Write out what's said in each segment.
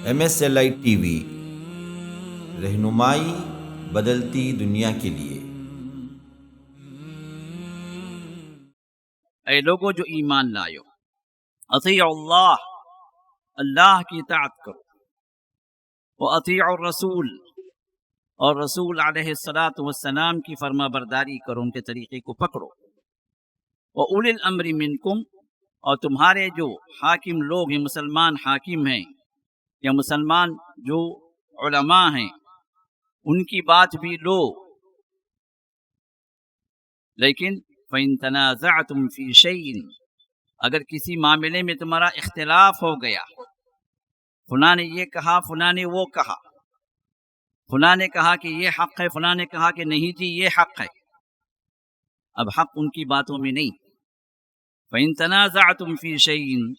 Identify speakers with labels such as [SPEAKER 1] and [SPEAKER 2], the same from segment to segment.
[SPEAKER 1] MSLI TV رہنمائی بدلتی دنیا کے لیے۔
[SPEAKER 2] اے لوگو جو ایمان لائو، اطیعوا اللہ، اللہ کی اطاعت کرو، واطیعوا الرسول، اور رسول علیہ السلام کی فرما برداری کرو، ان کے طریقے کو پکڑو، وَأُولِي الْأَمْرِ مِنْكُمْ، اور تمہارے جو حاکم لوگ ہیں، مسلمان حاکم ہیں یا مسلمان جو علماء ہیں، ان کی بات بھی لو، لیکن فَإِن تَنَازَعْتُمْ فِي شَيْءٍ، اگر کسی معاملے میں تمہارا اختلاف ہو گیا، فلاں نے یہ کہا، فلاں نے وہ کہا، فلاں نے کہا کہ یہ حق ہے، فلاں نے کہا کہ نہیں جی یہ حق ہے، اب حق ان کی باتوں میں نہیں۔ فَإِن تَنَازَعْتُمْ فِي شَيْءٍ،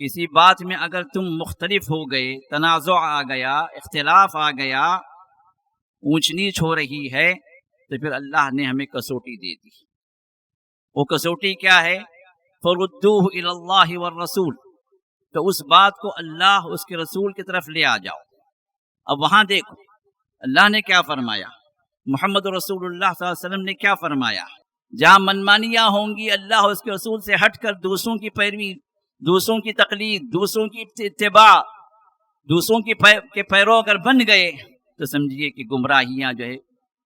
[SPEAKER 2] کسی بات میں اگر تم مختلف ہو گئے، تنازع آ گیا، اختلاف آ گیا، اونچ نیچ ہو رہی ہے، تو پھر اللہ نے ہمیں کسوٹی دے دی۔ وہ کسوٹی کیا ہے؟ فَرُدُّوهُ إِلَى اللَّهِ وَالرَّسُولِ، تو اس بات کو اللہ اس کے رسول کی طرف لے آ جاؤ۔ اب وہاں دیکھو اللہ نے کیا فرمایا، محمد رسول اللہ صلی اللہ علیہ وسلم نے کیا فرمایا۔ جہاں منمانیاں ہوں گی، اللہ اور اس کے رسول سے ہٹ کر دوسروں کی پیروی، دوسروں کی تقلید، دوسروں کی اتباع، دوسروں کے پیرو اگر بن گئے تو سمجھیے کہ گمراہیاں جو ہے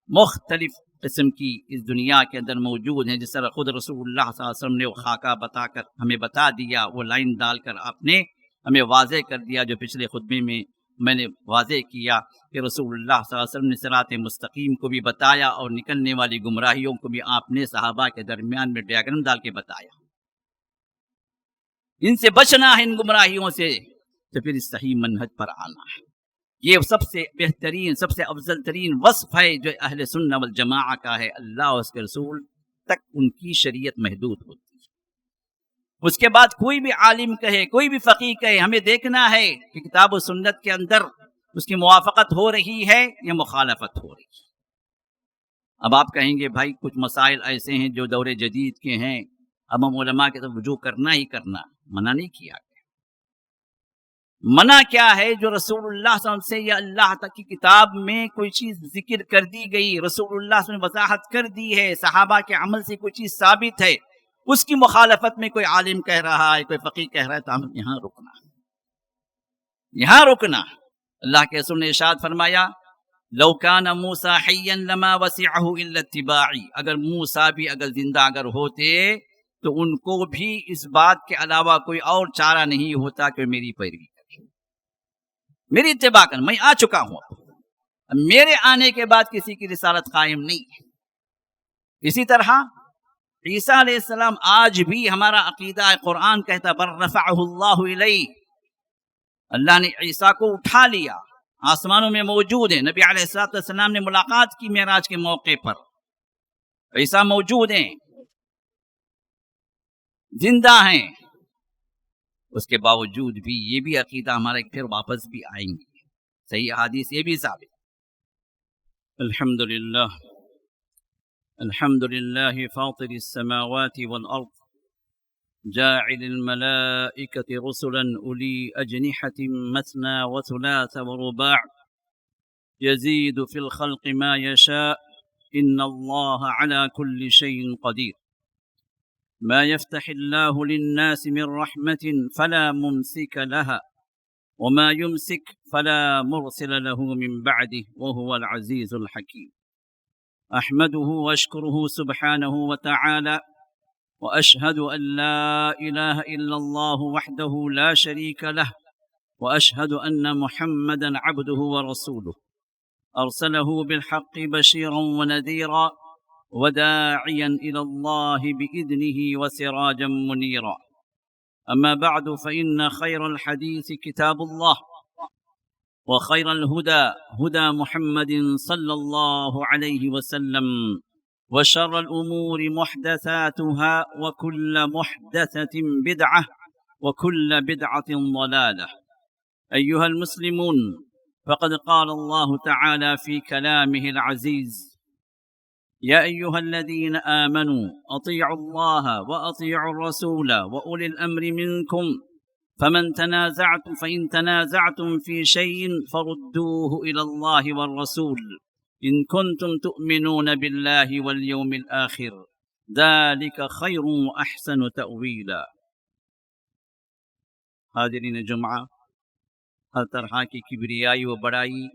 [SPEAKER 2] مختلف قسم کی اس دنیا کے اندر موجود ہیں۔ جس طرح خود رسول اللہ صلی اللہ علیہ وسلم نے وہ خاکہ بتا کر ہمیں بتا دیا، وہ لائن ڈال کر آپ نے ہمیں واضح کر دیا، جو پچھلے خطبے میں نے واضح کیا کہ رسول اللہ صلی اللہ علیہ وسلم نے صراط مستقیم کو بھی بتایا، اور نکلنے والی گمراہیوں کو بھی آپ نے صحابہ کے درمیان میں ڈیاگرام ڈال کے بتایا۔ ان سے بچنا ہے، ان گمراہیوں سے، تو پھر اس صحیح منہج پر آنا ہے۔ یہ سب سے بہترین، سب سے افضل ترین وصف ہے جو اہل سنہ والجماعہ کا ہے۔ اللہ اور اس کے رسول تک ان کی شریعت محدود ہوتی ہے۔ اس کے بعد کوئی بھی عالم کہے، کوئی بھی فقیہ کہے، ہمیں دیکھنا ہے کہ کتاب و سنت کے اندر اس کی موافقت ہو رہی ہے یا مخالفت ہو رہی ہے۔ اب آپ کہیں گے بھائی کچھ مسائل ایسے ہیں جو دور جدید کے ہیں، اب ہم علماء کے طرف رجوع کرنا ہی کرنا، منع نہیں کیا گیا۔ منع کیا ہے؟ جو رسول اللہ صلی اللہ علیہ وسلم سے یا اللہ تک کی کتاب میں کوئی چیز ذکر کر دی گئی، رسول اللہ صلی اللہ علیہ وسلم نے وضاحت کر دی ہے، صحابہ کے عمل سے کوئی چیز ثابت ہے، اس کی مخالفت میں کوئی عالم کہہ رہا ہے، کوئی فقیہ کہہ رہا ہے، تو ہم یہاں رکنا، یہاں رکنا۔ اللہ کے رسول نے ارشاد فرمایا، لو کان موسیٰ حیا لما وسعہ الا اتباعی، اگر موسیٰ بھی اگر زندہ اگر ہوتے تو ان کو بھی اس بات کے علاوہ کوئی اور چارہ نہیں ہوتا کہ میری پیروی کرے، میری اتباع کریں۔ میں آ چکا ہوں، اب میرے آنے کے بعد کسی کی رسالت قائم نہیں ہے۔ اسی طرح عیسیٰ علیہ السلام آج بھی ہمارا عقیدہ ہے، قرآن کہتا بل رفعہ اللہ الیہ، اللہ نے عیسیٰ کو اٹھا لیا، آسمانوں میں موجود ہے۔ نبی علیہ السلام نے ملاقات کی معراج کے موقع پر، عیسیٰ موجود ہیں، زندہ ہیں، اس کے باوجود بھی یہ بھی عقیدہ ہمارا پھر واپس بھی آئیں گے۔ صحیح احادیث یہ بھی ثابت۔ الحمدللہ، الحمدللہ فاطر السماوات والارض، جاعل الملائکة رسلا اولی اجنحة مثنى وثلاث ورباع، يزيد في الخلق ما يشاء، ان اللہ على كل شيء قدیر۔ ما يفتح الله للناس من رحمة فلا ممسك لها، وما يمسك فلا مرسل له من بعده، وهو العزيز الحكيم۔ أحمده وأشكره سبحانه وتعالى، وأشهد أن لا إله إلا الله وحده لا شريك له، وأشهد أن محمدا عبده ورسوله، أرسله بالحق بشيرا ونذيرا، وداعيا إلى الله بإذنه وسراجا منيرا۔ أما بعد فإن خير الحديث كتاب الله، وخير الهدى هدى محمد صلى الله عليه وسلم، وشر الأمور محدثاتها، وكل محدثة بدعة، وكل بدعة ضلالة۔ أيها المسلمون، فقد قال الله تعالى في كلامه العزيز، يا أيها الذين آمنوا أطيعوا الله وأطيعوا الرسول وأولي الأمر منكم، فمن فإن تنازعتم في شيء فردوه إلى الله والرسول إن كنتم تؤمنون بالله واليوم الآخر ذلك خير وأحسن تأويلا۔ حاضرین جمعہ، ہر طرح کی کبریائی و بڑائی،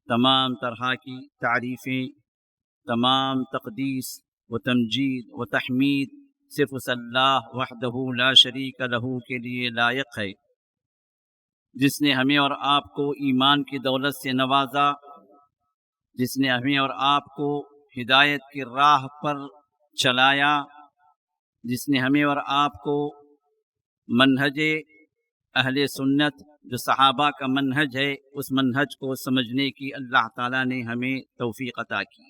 [SPEAKER 2] تمام طرح کی تعریفیں، تمام تقدیس و تمجید و تحمید صرف اس اللہ وحدہ لا شریک لہ کے لیے لائق ہے، جس نے ہمیں اور آپ کو ایمان کی دولت سے نوازا، جس نے ہمیں اور آپ کو ہدایت کی راہ پر چلایا، جس نے ہمیں اور آپ کو منہج اہل سنت جو صحابہ کا منہج ہے اس منہج کو سمجھنے کی اللہ تعالیٰ نے ہمیں توفیق عطا کی۔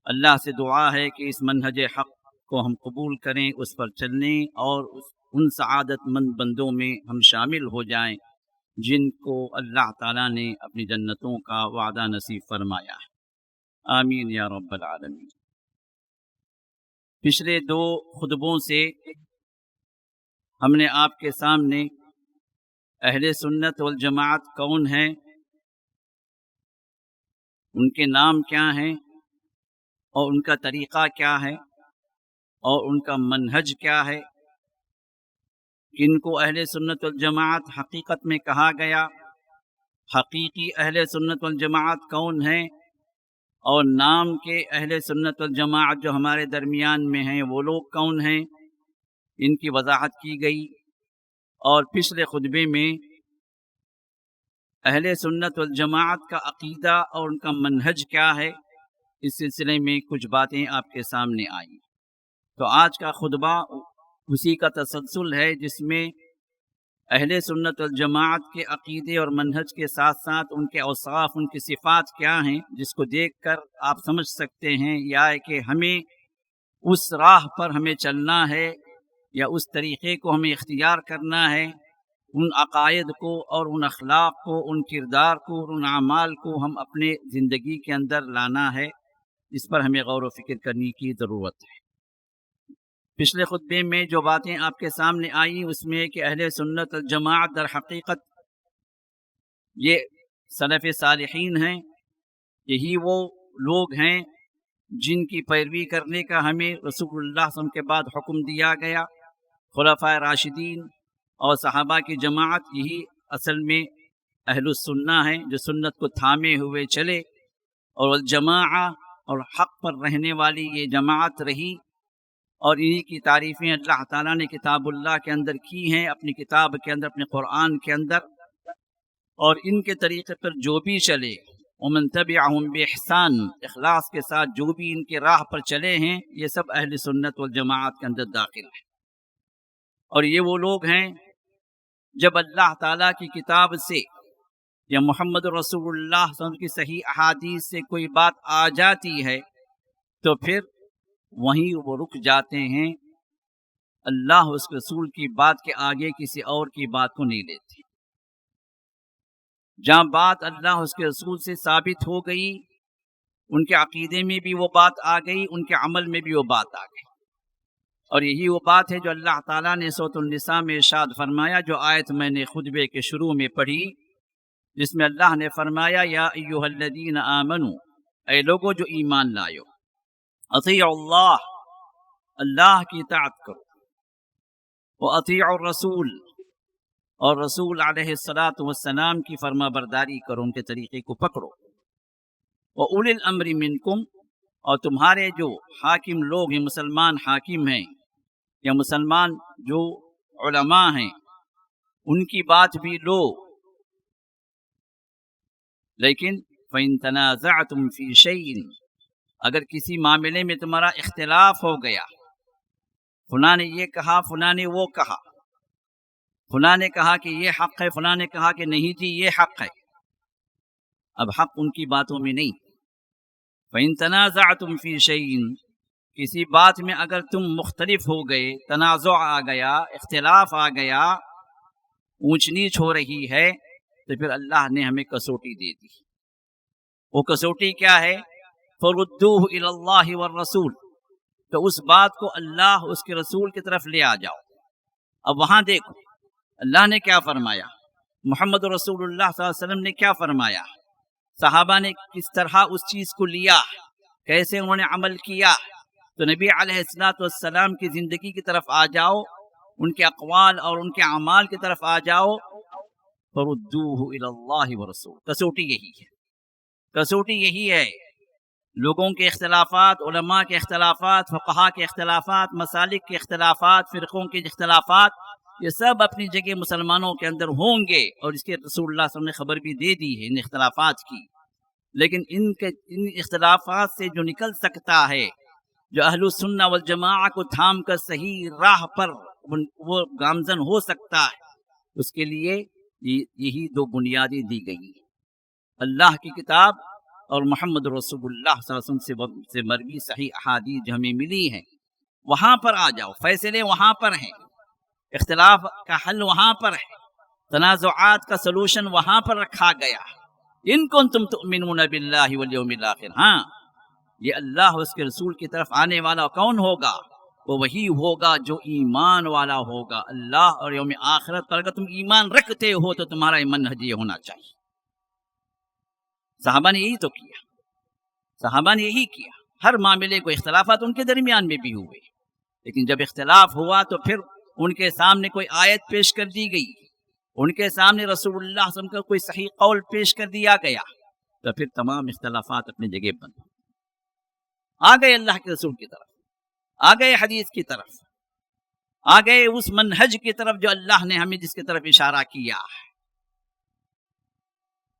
[SPEAKER 2] اللہ سے دعا ہے کہ اس منہج حق کو ہم قبول کریں، اس پر چلنے اور ان سعادت مند بندوں میں ہم شامل ہو جائیں جن کو اللہ تعالیٰ نے اپنی جنتوں کا وعدہ نصیب فرمایا ہے۔ آمین یا رب العالمین۔ پچھلے 2 خطبوں سے ہم نے آپ کے سامنے اہل سنت والجماعت کون ہیں، ان کے نام کیا ہیں اور ان کا طریقہ کیا ہے اور ان کا منہج کیا ہے، کن کو اہل سنت والجماعت حقیقت میں کہا گیا، حقیقی اہل سنت والجماعت کون ہیں، اور نام کے اہل سنت والجماعت جو ہمارے درمیان میں ہیں وہ لوگ کون ہیں، ان کی وضاحت کی گئی۔ اور پچھلے خطبے میں اہل سنت والجماعت کا عقیدہ اور ان کا منہج کیا ہے، اس سلسلے میں کچھ باتیں آپ کے سامنے آئیں۔ تو آج کا خطبہ اسی کا تسلسل ہے جس میں اہل سنت والجماعت کے عقیدے اور منہج کے ساتھ ساتھ ان کے اوصاف، ان کی صفات کیا ہیں، جس کو دیکھ کر آپ سمجھ سکتے ہیں یا کہ ہمیں اس راہ پر ہمیں چلنا ہے یا اس طریقے کو ہمیں اختیار کرنا ہے، ان عقائد کو اور ان اخلاق کو، ان کردار کو اور ان اعمال کو ہم اپنے زندگی کے اندر لانا ہے، اس پر ہمیں غور و فکر کرنے کی ضرورت ہے۔ پچھلے خطبے میں جو باتیں آپ کے سامنے آئیں اس میں کہ اہل سنت الجماعت در حقیقت یہ سلف صالحین ہیں، یہی وہ لوگ ہیں جن کی پیروی کرنے کا ہمیں رسول اللہ صلی اللہ علیہ وسلم کے بعد حکم دیا گیا۔ خلفائے راشدین اور صحابہ کی جماعت یہی اصل میں اہل السنہ ہیں جو سنت کو تھامے ہوئے چلے، اور الجماعہ اور حق پر رہنے والی یہ جماعت رہی، اور انہی کی تعریفیں اللہ تعالیٰ نے کتاب اللہ کے اندر کی ہیں، اپنی کتاب کے اندر، اپنے قرآن کے اندر، اور ان کے طریقے پر جو بھی چلے ومن تبعہم بإحسان، اخلاص کے ساتھ جو بھی ان کے راہ پر چلے ہیں، یہ سب اہل سنت والجماعت کے اندر داخل ہیں۔ اور یہ وہ لوگ ہیں جب اللہ تعالیٰ کی کتاب سے یا محمد رسول اللہ صلی اللہ علیہ وسلم کی صحیح احادیث سے کوئی بات آ جاتی ہے تو پھر وہیں وہ رک جاتے ہیں، اللہ اس کے رسول کی بات کے آگے کسی اور کی بات کو نہیں لیتے۔ جہاں بات اللہ اس کے رسول سے ثابت ہو گئی، ان کے عقیدے میں بھی وہ بات آ گئی، ان کے عمل میں بھی وہ بات آ گئی، اور یہی وہ بات ہے جو اللہ تعالیٰ نے سورۃ النساء میں ارشاد فرمایا، جو آیت میں نے خطبے کے شروع میں پڑھی، جس میں اللہ نے فرمایا یا ایھا الذین آمنوا، اے لوگو جو ایمان لائو، اطیعوا اللہ، اللہ کی اطاعت کرو، واطیعوا الرسول، اور رسول علیہ الصلاۃ والسلام کی فرما برداری کرو، ان کے طریقے کو پکڑو، وَأُولِي الْأَمْرِ مِنْكُمْ، اور تمہارے جو حاکم لوگ ہیں، مسلمان حاکم ہیں یا مسلمان جو علماء ہیں، ان کی بات بھی لو، لیکن فَإِن تَنَازَعْتُمْ فِي شَيْءٍ، اگر کسی معاملے میں تمہارا اختلاف ہو گیا، فلاں نے یہ کہا، فلاں نے وہ کہا، فلاں نے کہا کہ یہ حق ہے، فلاں نے کہا کہ نہیں جی یہ حق ہے، اب حق ان کی باتوں میں نہیں۔ فَإِن تَنَازَعْتُمْ فِي شَيْءٍ، کسی بات میں اگر تم مختلف ہو گئے، تنازع آ گیا، اختلاف آ گیا، اونچ نیچ ہو رہی ہے، تو پھر اللہ نے ہمیں کسوٹی دے دی۔ وہ کسوٹی کیا ہے؟ فَرُدُّوهُ إِلَى اللَّهِ وَالرَّسُولِ، تو اس بات کو اللہ اس کے رسول کی طرف لے آ جاؤ۔ اب وہاں دیکھو، اللہ نے کیا فرمایا، محمد رسول اللہ صلی اللہ علیہ وسلم نے کیا فرمایا، صحابہ نے کس طرح اس چیز کو لیا، کیسے انہوں نے عمل کیا. تو نبی علیہ الصلوۃ والسلام کی زندگی کی طرف آ جاؤ، ان کے اقوال اور ان کے اعمال کی طرف آ جاؤ. فردوہ الی اللہ ورسول، کسوٹی یہی ہے، کسوٹی یہی ہے. لوگوں کے اختلافات، علماء کے اختلافات، فقہا کے اختلافات، مسالک کے اختلافات، فرقوں کے اختلافات، یہ سب اپنی جگہ مسلمانوں کے اندر ہوں گے، اور اس کے رسول اللہ صلی اللہ علیہ وسلم نے خبر بھی دے دی ہے ان اختلافات کی. لیکن ان اختلافات سے جو نکل سکتا ہے، جو اہل السنہ والجماعہ کو تھام کر صحیح راہ پر وہ گامزن ہو سکتا ہے، اس کے لیے یہی دو بنیادیں دی گئی ہیں، اللہ کی کتاب اور محمد رسول اللہ صلی اللہ علیہ وسلم سے مروی صحیح احادیث جو ہمیں ملی ہیں. وہاں پر آ جاؤ، فیصلے وہاں پر ہیں، اختلاف کا حل وہاں پر ہے، تنازعات کا سلوشن وہاں پر رکھا گیا. ان کنتم تؤمنون باللہ والیوم الاخر. ہاں، یہ اللہ اور اس کے رسول کی طرف آنے والا کون ہوگا؟ وہ وہی ہوگا جو ایمان والا ہوگا. اللہ اور یوم آخرت پر اگر تم ایمان رکھتے ہو تو تمہارا منہج یہ ہونا چاہیے. صحابہ نے یہی تو کیا، صحابہ نے یہی کیا. ہر معاملے کو، اختلافات ان کے درمیان میں بھی ہوئے، لیکن جب اختلاف ہوا تو پھر ان کے سامنے کوئی آیت پیش کر دی گئی، ان کے سامنے رسول اللہ صلی اللہ علیہ وسلم کا کوئی صحیح قول پیش کر دیا گیا، تو پھر تمام اختلافات اپنی جگہ پر آ گئے، اللہ کے رسول کی طرف آ گئے، حدیث کی طرف آ گئے، اس منہج کی طرف جو اللہ نے ہمیں جس کی طرف اشارہ کیا.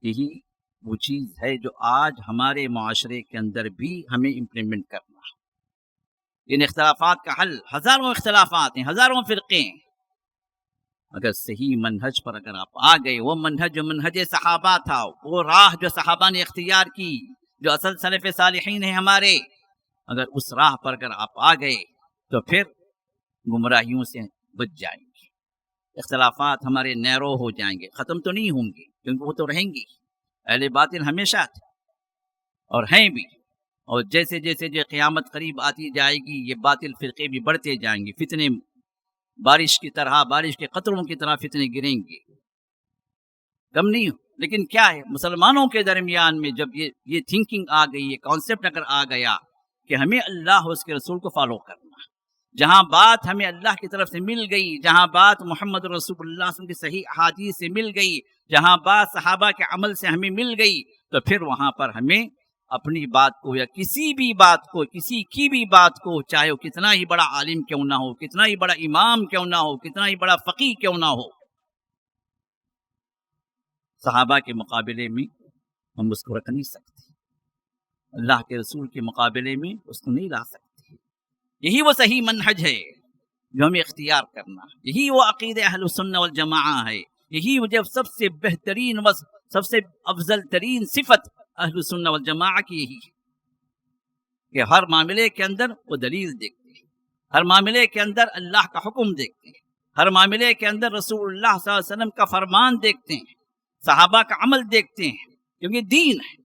[SPEAKER 2] یہی وہ چیز ہے جو آج ہمارے معاشرے کے اندر بھی ہمیں امپلیمنٹ کرنا ہے. ان اختلافات کا حل، ہزاروں اختلافات ہیں، ہزاروں فرقے ہیں، اگر صحیح منہج پر اگر آپ آ گئے، وہ منہج جو منہج صحابہ تھا، وہ راہ جو صحابہ نے اختیار کی، جو اصل سلف صالحین ہیں ہمارے، اگر اس راہ پر اگر آپ آ گئے تو پھر گمراہیوں سے بچ جائیں گے. اختلافات ہمارے نیرو ہو جائیں گے، ختم تو نہیں ہوں گے، کیونکہ وہ تو رہیں گی. اہل باطل ہمیشہ تھے اور ہیں بھی، اور جیسے جیسے جو قیامت قریب آتی جائے گی، یہ باطل فرقے بھی بڑھتے جائیں گے، فتنے بارش کی طرح، بارش کے قطروں کی طرح فتنے گریں گے، کم نہیں ہو. لیکن کیا ہے، مسلمانوں کے درمیان میں جب یہ تھنکنگ آ گئی، یہ کانسیپٹ اگر آ گیا کہ ہمیں اللہ اور اس کے رسول کو فالو کرنا، جہاں بات ہمیں اللہ کی طرف سے مل گئی، جہاں بات محمد رسول اللہ صلی اللہ علیہ وسلم کی صحیح احادیث سے مل گئی، جہاں بات صحابہ کے عمل سے ہمیں مل گئی، تو پھر وہاں پر ہمیں اپنی بات کو یا کسی بھی بات کو، کسی کی بھی بات کو، چاہے وہ کتنا ہی بڑا عالم کیوں نہ ہو، کتنا ہی بڑا امام کیوں نہ ہو، کتنا ہی بڑا فقیہ کیوں نہ ہو، صحابہ کے مقابلے میں ہم اس کو رکھ نہیں سکتے، اللہ کے رسول کے مقابلے میں اس کو نہیں لا سکتے. یہی وہ صحیح منہج ہے جو ہمیں اختیار کرنا، یہی وہ عقید اہل السنہ والجماعہ ہے، یہی وہ جب سب سے بہترین وصف، سب سے افضل ترین صفت اہل السنہ والجماعہ کی یہی ہے کہ ہر معاملے کے اندر وہ دلیل دیکھتے ہیں، ہر معاملے کے اندر اللہ کا حکم دیکھتے ہیں، ہر معاملے کے اندر رسول اللہ صلی اللہ علیہ وسلم کا فرمان دیکھتے ہیں، صحابہ کا عمل دیکھتے ہیں، کیونکہ دین ہے.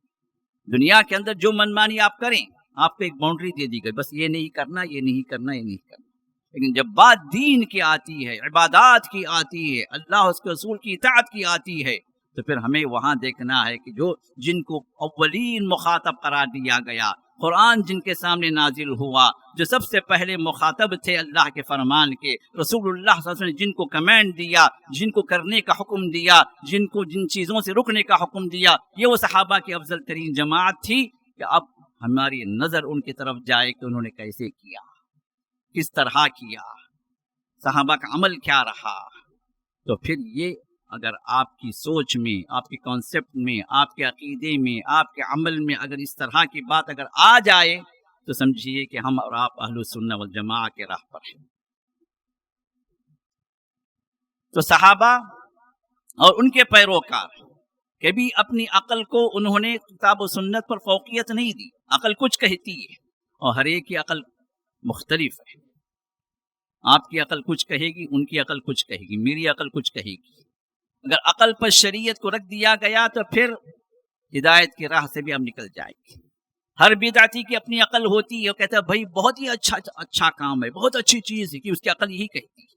[SPEAKER 2] دنیا کے اندر جو منمانی آپ کریں، آپ کو ایک باؤنڈری دے دی گئی، بس یہ نہیں کرنا، یہ نہیں کرنا، یہ نہیں کرنا. لیکن جب بات دین کی آتی ہے، عبادات کی آتی ہے، اللہ اور اس کے رسول کی اطاعت کی آتی ہے، تو پھر ہمیں وہاں دیکھنا ہے کہ جن کو اولین مخاطب قرار دیا گیا، قرآن جن کے سامنے نازل ہوا، جو سب سے پہلے مخاطب تھے اللہ کے فرمان کے، رسول اللہ صلی اللہ علیہ وسلم نے جن کو کمانڈ دیا، جن کو کرنے کا حکم دیا، جن چیزوں سے رکنے کا حکم دیا، یہ وہ صحابہ کی افضل ترین جماعت تھی. کہ اب ہماری نظر ان کی طرف جائے کہ انہوں نے کیسے کیا، کس طرح کیا، صحابہ کا عمل کیا رہا. تو پھر یہ اگر آپ کی سوچ میں، آپ کے کانسیپٹ میں، آپ کے عقیدے میں، آپ کے عمل میں اگر اس طرح کی بات اگر آ جائے تو سمجھیے کہ ہم اور آپ اہل السنہ والجماعہ کے راہ پر ہیں. تو صحابہ اور ان کے پیروکار کبھی اپنی عقل کو انہوں نے کتاب و سنت پر فوقیت نہیں دی. عقل کچھ کہتی ہے اور ہر ایک کی عقل مختلف ہے. آپ کی عقل کچھ کہے گی، ان کی عقل کچھ کہے گی، میری عقل کچھ کہے گی. اگر عقل پر شریعت کو رکھ دیا گیا تو پھر ہدایت کی راہ سے بھی ہم نکل جائیں گے. ہر بدعتی کی اپنی عقل ہوتی ہے، وہ کہتا ہے بھائی بہت ہی اچھا کام ہے، بہت اچھی چیز ہے، کہ اس کی عقل یہی کہتی ہے.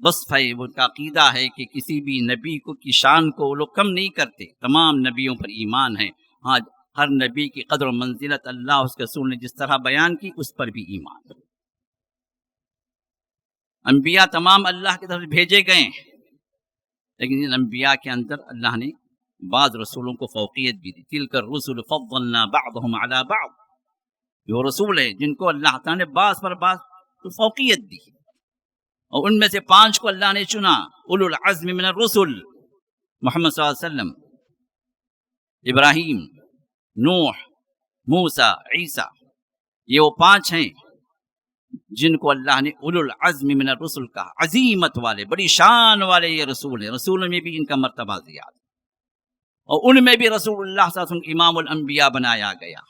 [SPEAKER 2] وصف ہے، وہ ان کا عقیدہ ہے کہ کسی بھی نبی کو کی شان کو وہ لوگ کم نہیں کرتے، تمام نبیوں پر ایمان ہے۔ ہاں، ہر نبی کی قدر و منزلت اللہ اس کے رسول نے جس طرح بیان کی اس پر بھی ایمان ہے۔ انبیاء تمام اللہ کی طرف سے بھیجے گئے ہیں، لیکن ان انبیاء کے اندر اللہ نے بعض رسولوں کو فوقیت بھی دی۔ تلک الرسل فضلنا بعضهم على بعض، جو رسول ہیں جن کو اللہ تعالیٰ نے بعض پر بعض کو فوقیت دی، اور ان میں سے 5 کو اللہ نے چنا، اولو العزم من الرسل، محمد صلی اللہ علیہ وسلم، ابراہیم، نوح، موسیٰ، عیسیٰ، یہ وہ 5 ہیں جن کو اللہ نے اولو العزم من الرسل کہا، عظیمت والے، بڑی شان والے یہ رسول ہیں۔ رسولوں میں بھی ان کا مرتبہ زیادہ، اور ان میں بھی رسول اللہ صلی اللہ علیہ وسلم امام الانبیاء بنایا گیا۔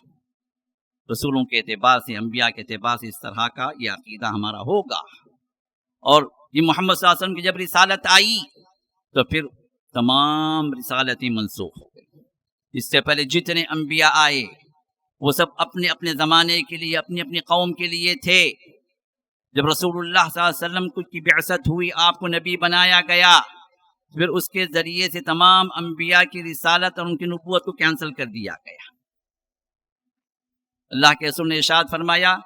[SPEAKER 2] رسولوں کے اعتبار سے، انبیاء کے اعتبار سے اس طرح کا یہ عقیدہ ہمارا ہوگا۔ اور یہ محمد صلی اللہ علیہ وسلم کی جب رسالت آئی تو پھر تمام رسالتیں منسوخ ہو گئی۔ اس سے پہلے جتنے انبیاء آئے وہ سب اپنے اپنے زمانے کے لیے، اپنی اپنی قوم کے لیے تھے۔ جب رسول اللہ صلی اللہ علیہ وسلم کی بعثت ہوئی، آپ کو نبی بنایا گیا، پھر اس کے ذریعے سے تمام انبیاء کی رسالت اور ان کی نبوت کو کینسل کر دیا گیا۔ اللہ کے رسول نے ارشاد فرمایا،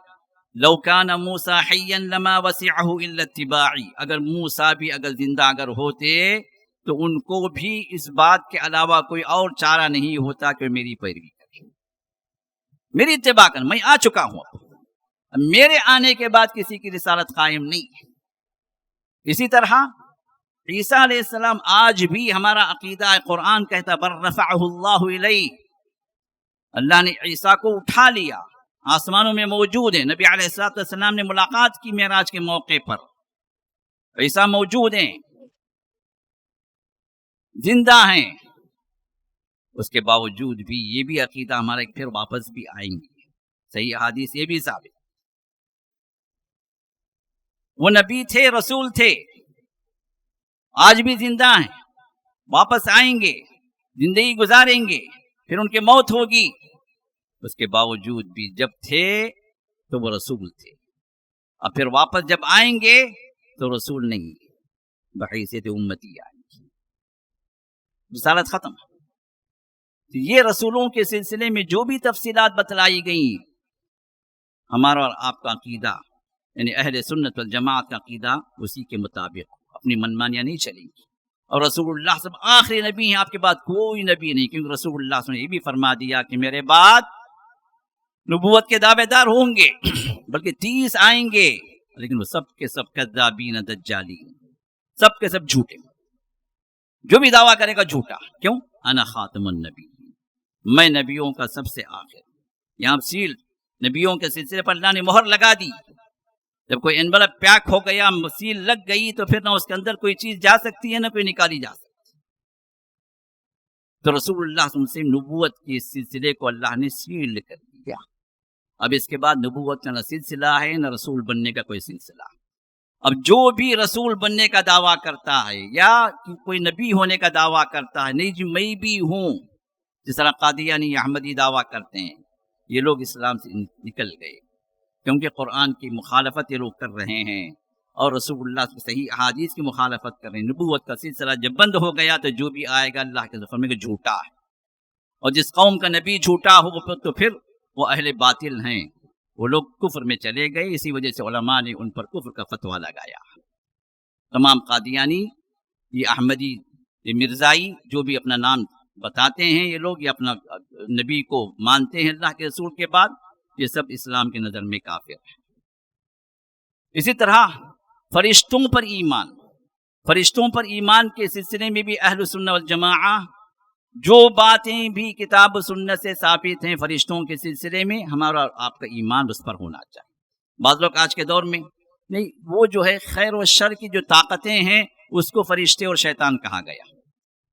[SPEAKER 2] لو کان موسیٰ حیا لما وسعہ الا اتباعی، اگر موسیٰ بھی اگر زندہ اگر ہوتے تو ان کو بھی اس بات کے علاوہ کوئی اور چارہ نہیں ہوتا کہ میری پیروی کرے، میری اتباع کریں۔ میں آ چکا ہوں، اب میرے آنے کے بعد کسی کی رسالت قائم نہیں ہے۔ اسی طرح عیسیٰ علیہ السلام آج بھی ہمارا عقیدہ ہے، قرآن کہتا بل رفعہ اللہ الیہ، اللہ نے عیسیٰ کو اٹھا لیا، آسمانوں میں موجود ہیں۔ نبی علیہ السلام نے ملاقات کی معراج کے موقع پر، عیسیٰ موجود ہیں، زندہ ہیں، اس کے باوجود بھی یہ بھی عقیدہ ہمارا پھر واپس بھی آئیں گے۔ صحیح حدیث یہ بھی ثابت، وہ نبی تھے، رسول تھے، آج بھی زندہ ہیں، واپس آئیں گے، زندگی گزاریں گے، پھر ان کی موت ہوگی۔ اس کے باوجود بھی جب تھے تو وہ رسول تھے، اور پھر واپس جب آئیں گے تو رسول نہیں، بحیثیت امتی آئیں گے، رسالت ختم۔ تو یہ رسولوں کے سلسلے میں جو بھی تفصیلات بتلائی گئیں، ہمارا اور آپ کا عقیدہ یعنی اہل سنت والجماعت کا عقیدہ اسی کے مطابق، اپنی منمانیاں نہیں چلیں گی۔ اور رسول اللہ سب آخری نبی ہیں، آپ کے بعد کوئی نبی نہیں، کیونکہ رسول اللہ صلی اللہ علیہ وسلم نے یہ بھی فرما دیا کہ میرے بعد نبوت کے دعوے دار ہوں گے، بلکہ 30 آئیں گے، لیکن وہ سب کے سب کذابین دجالین، سب کے سب جھوٹے، جو بھی دعویٰ کرے گا جھوٹا۔ کیوں؟ انا خاتم النبی، میں نبیوں کا سب سے آخر۔ یہاں سیل نبیوں کے سلسلے پر اللہ نے مہر لگا دی۔ جب کوئی انویلپ پیک ہو گیا، سیل لگ گئی، تو پھر نہ اس کے اندر کوئی چیز جا سکتی ہے نہ کوئی نکالی جا سکتی۔ تو رسول اللہ صلی اللہ علیہ وسلم نبوت کے سلسلے کو اللہ نے سیل کر دیا۔ اب اس کے بعد نبوت کا نہ سلسلہ ہے نہ رسول بننے کا کوئی سلسلہ۔ اب جو بھی رسول بننے کا دعویٰ کرتا ہے یا کوئی نبی ہونے کا دعویٰ کرتا ہے، نہیں جی میں بھی ہوں، جس طرح قادیانی احمدی دعویٰ کرتے ہیں، یہ لوگ اسلام سے نکل گئے، کیونکہ قرآن کی مخالفت یہ لوگ کر رہے ہیں اور رسول اللہ کی صحیح احادیث کی مخالفت کر رہے ہیں۔ نبوت کا سلسلہ جب بند ہو گیا تو جو بھی آئے گا اللہ کے فرمان میں جھوٹا ہے، اور جس قوم کا نبی جھوٹا ہو تو پھر وہ اہل باطل ہیں، وہ لوگ کفر میں چلے گئے۔ اسی وجہ سے علماء نے ان پر کفر کا فتویٰ لگایا۔ تمام قادیانی، یہ احمدی، یہ مرزائی، جو بھی اپنا نام بتاتے ہیں یہ لوگ، یہ اپنا نبی کو مانتے ہیں اللہ کے رسول کے بعد، یہ سب اسلام کی نظر میں کافر ہیں۔ اسی طرح فرشتوں پر ایمان، فرشتوں پر ایمان کے سلسلے میں بھی اہل سنت والجماعہ جو باتیں بھی کتاب و سنت سے ثابت ہیں فرشتوں کے سلسلے میں، ہمارا اور آپ کا ایمان اس پر ہونا چاہیے۔ بعض لوگ آج کے دور میں نہیں، وہ جو ہے خیر و شر کی جو طاقتیں ہیں اس کو فرشتے اور شیطان کہا گیا۔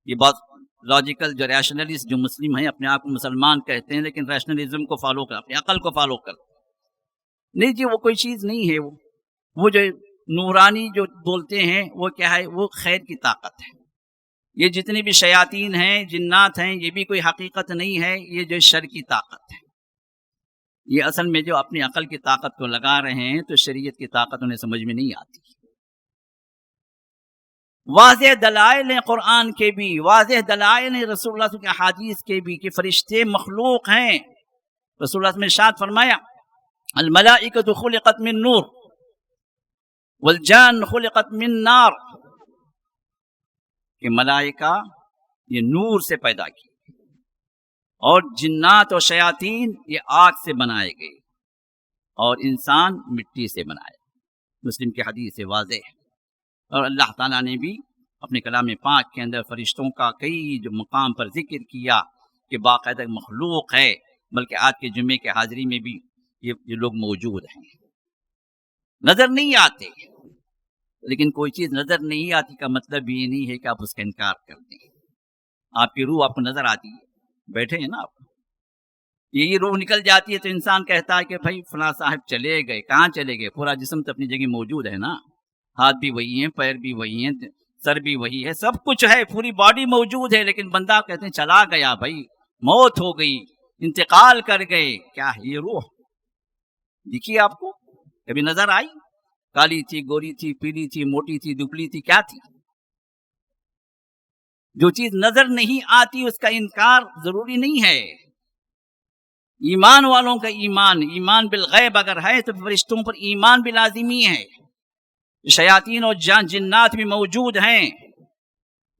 [SPEAKER 2] یہ بہت لاجیکل، جو ریشنلسٹ جو مسلم ہیں، اپنے آپ کو مسلمان کہتے ہیں لیکن ریشنلزم کو فالو کر، اپنی عقل کو فالو کر، نہیں جی وہ کوئی چیز نہیں ہے۔ وہ جو نورانی جو بولتے ہیں وہ کیا ہے؟ وہ خیر کی طاقت ہے۔ یہ جتنی بھی شیاطین ہیں، جنات ہیں، یہ بھی کوئی حقیقت نہیں ہے، یہ جو شر کی طاقت ہے۔ یہ اصل میں جو اپنی عقل کی طاقت کو لگا رہے ہیں تو شریعت کی طاقت انہیں سمجھ میں نہیں آتی۔ واضح دلائل ہیں قرآن کے بھی، واضح دلائل ہیں رسول اللہ صلی اللہ علیہ وسلم کے حدیث کے بھی کہ فرشتے مخلوق ہیں۔ رسول اللہ صلی اللہ علیہ وسلم نے ارشاد فرمایا الملائکۃ خلقت من نور والجان خلقت من نار، کہ ملائکہ یہ نور سے پیدا کی اور جنات اور شیاطین یہ آگ سے بنائے گئے اور انسان مٹی سے بنائے۔ مسلم کی حدیث سے واضح ہے۔ اور اللہ تعالیٰ نے بھی اپنے کلام پاک کے اندر فرشتوں کا کئی جو مقام پر ذکر کیا کہ باقاعدہ مخلوق ہے، بلکہ آج کے جمعے کے حاضری میں بھی یہ لوگ موجود ہیں۔ نظر نہیں آتے، لیکن کوئی چیز نظر نہیں آتی کا مطلب یہ نہیں ہے کہ آپ اس کا انکار کر دیں۔ آپ کی روح آپ کو نظر آتی ہے، بیٹھے ہیں نا آپ، یہی روح نکل جاتی ہے تو انسان کہتا ہے کہ بھائی فلاں صاحب چلے گئے، کہاں چلے گئے؟ پورا جسم تو اپنی جگہ موجود ہے نا، ہاتھ بھی وہی ہیں، پیر بھی وہی ہیں، سر بھی وہی ہے، سب کچھ ہے، پوری باڈی موجود ہے، لیکن بندہ کہتے ہیں چلا گیا بھائی، موت ہو گئی، انتقال کر گئے۔ کیا ہے یہ روح؟ دیکھیے آپ کو کبھی نظر آئی؟ کالی تھی، گوری تھی، پیلی تھی، موٹی تھی، دبلی تھی، کیا تھی؟ جو چیز نظر نہیں آتی اس کا انکار ضروری نہیں ہے۔ ایمان والوں کا ایمان بالغیب اگر ہے تو فرشتوں پر ایمان بھی لازمی ہے۔ شیاطین اور جنات بھی موجود ہیں،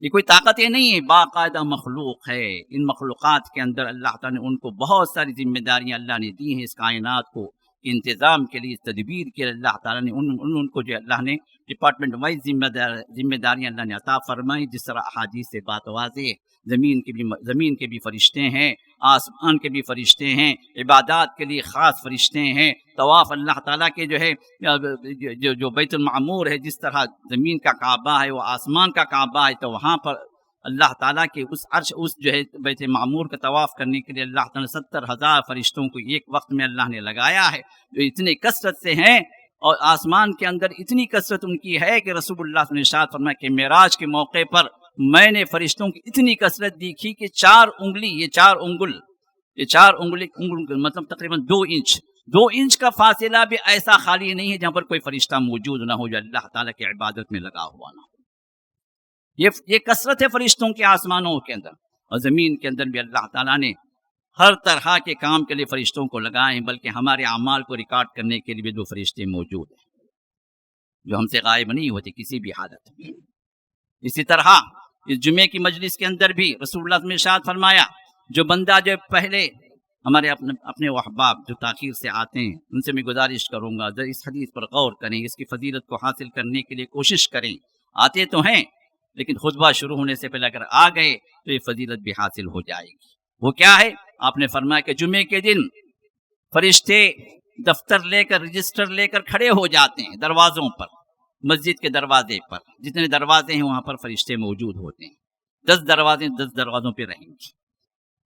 [SPEAKER 2] یہ کوئی طاقتیں نہیں ہے، باقاعدہ مخلوق ہے۔ ان مخلوقات کے اندر اللہ تعالیٰ نے ان کو بہت ساری ذمہ داریاں اللہ نے دی ہیں، اس کائنات کو انتظام کے لیے، تدبیر کے لیے اللہ تعالیٰ نے ان کو جو اللہ نے ڈپارٹمنٹ وائز ذمہ داریاں اللہ نے عطا فرمائی۔ جس طرح احادیث سے بات واضح ہے، زمین کے بھی فرشتے ہیں، آسمان کے بھی فرشتے ہیں، عبادات کے لیے خاص فرشتے ہیں، طواف اللہ تعالیٰ کے جو ہے جو بیت المعمور ہے، جس طرح زمین کا کعبہ ہے وہ آسمان کا کعبہ ہے، تو وہاں پر اللہ تعالیٰ کے اس عرش اس جو ہے بیت معمور کا طواف کرنے کے لیے اللہ تعالیٰ نے 70,000 فرشتوں کو ایک وقت میں اللہ نے لگایا ہے، جو اتنے کثرت سے ہیں، اور آسمان کے اندر اتنی کثرت ان کی ہے کہ رسول اللہ صلی اللہ علیہ وسلم نے ارشاد فرمایا کہ معراج کے موقع پر میں نے فرشتوں کی اتنی کثرت دیکھی کہ 4 انگل مطلب تقریباً 2 انچ کا فاصلہ بھی ایسا خالی نہیں ہے جہاں پر کوئی فرشتہ موجود نہ ہو جو اللہ تعالیٰ کی عبادت میں لگا ہوا نہ ہو۔ یہ کثرت ہے فرشتوں کے آسمانوں کے اندر، اور زمین کے اندر بھی اللہ تعالیٰ نے ہر طرح کے کام کے لیے فرشتوں کو لگائے ہیں، بلکہ ہمارے اعمال کو ریکارڈ کرنے کے لیے بھی 2 فرشتے موجود ہیں جو ہم سے غائب نہیں ہوتے کسی بھی حالت میں۔ اسی طرح اس جمعے کی مجلس کے اندر بھی رسول اللہ نے ارشاد فرمایا جو بندہ جو پہلے ہمارے اپنے احباب جو تاخیر سے آتے ہیں ان سے میں گزارش کروں گا اس حدیث پر غور کریں، اس کی فضیلت کو حاصل کرنے کے لیے کوشش کریں۔ آتے تو ہیں لیکن خطبہ شروع ہونے سے پہلے اگر آ گئے تو یہ فضیلت بھی حاصل ہو جائے گی۔ وہ کیا ہے؟ آپ نے فرمایا کہ جمعے کے دن فرشتے دفتر لے کر، رجسٹر لے کر کھڑے ہو جاتے ہیں دروازوں پر، مسجد کے دروازے پر، جتنے دروازے ہیں وہاں پر فرشتے موجود ہوتے ہیں۔ 10 دروازے 10 دروازوں پہ رہیں گے۔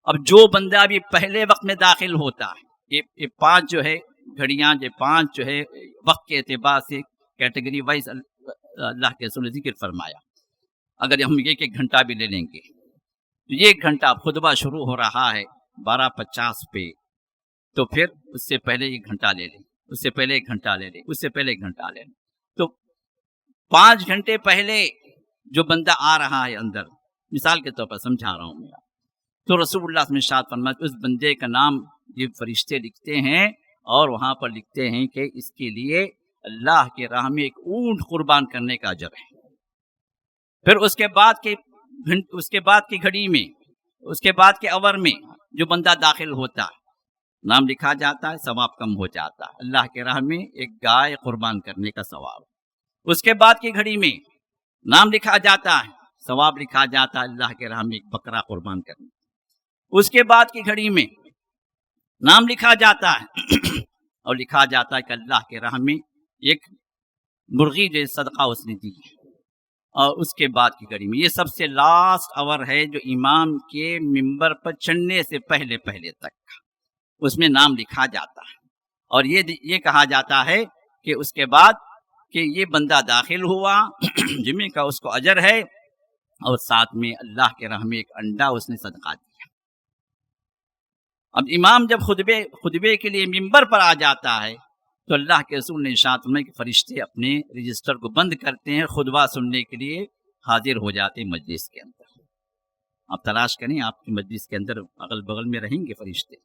[SPEAKER 2] اب جو بندہ بھی پہلے وقت میں داخل ہوتا ہے، یہ 5 جو ہے گھڑیاں، یہ 5 جو ہے وقت کے اعتبار سے کیٹیگری وائز اللہ کے رسول نے ذکر فرمایا۔ اگر ہم 1 گھنٹہ بھی لے لیں گے تو 1 گھنٹہ خطبہ شروع ہو رہا ہے 12:50 پہ، تو پھر اس سے پہلے 1 گھنٹہ لے لیں، اس سے پہلے 1 گھنٹہ لے لیں، اس سے پہلے 1 گھنٹہ لے لیں، تو 5 گھنٹے پہلے جو بندہ آ رہا ہے اندر، مثال کے طور پر سمجھا رہا ہوں میں، تو رسول اللہ نے ارشاد فرمایا اس بندے کا نام یہ فرشتے لکھتے ہیں، اور وہاں پر لکھتے ہیں کہ اس کے لیے اللہ کے راہ میں 1 اونٹ قربان کرنے کا اجر ہے۔ پھر اس کے بعد کی گھڑی میں، اس کے بعد کے اور میں جو بندہ داخل ہوتا ہے نام لکھا جاتا ہے، ثواب کم ہو جاتا ہے، اللہ کے راہ میں 1 گائے قربان کرنے کا ثواب۔ اس کے بعد کی گھڑی میں نام لکھا جاتا ہے، ثواب لکھا جاتا ہے اللہ کے راہ میں 1 بکرا قربان کرنے۔ اس کے بعد کی گھڑی میں نام لکھا جاتا ہے اور لکھا جاتا ہے کہ اللہ کے راہ میں 1 مرغی جو صدقہ اس نے دی ہے۔ اور اس کے بعد کی گھڑی میں یہ سب سے لاسٹ آور ہے جو امام کے ممبر پر چڑھنے سے پہلے تک کا، اس میں نام لکھا جاتا ہے، اور یہ کہا جاتا ہے کہ اس کے بعد کہ یہ بندہ داخل ہوا جمعے کا اس کو اجر ہے، اور ساتھ میں اللہ کے راہ میں 1 انڈا اس نے صدقہ دیا۔ اب امام جب خطبے کے لیے ممبر پر آ جاتا ہے تو اللہ کے رسول نے ارشاد فرمایا کہ فرشتے اپنے رجسٹر کو بند کرتے ہیں خطبہ سننے کے لیے حاضر ہو جاتے مجلس کے اندر. آپ تلاش کریں، آپ کی مجلس کے اندر اگل بغل میں رہیں گے فرشتے،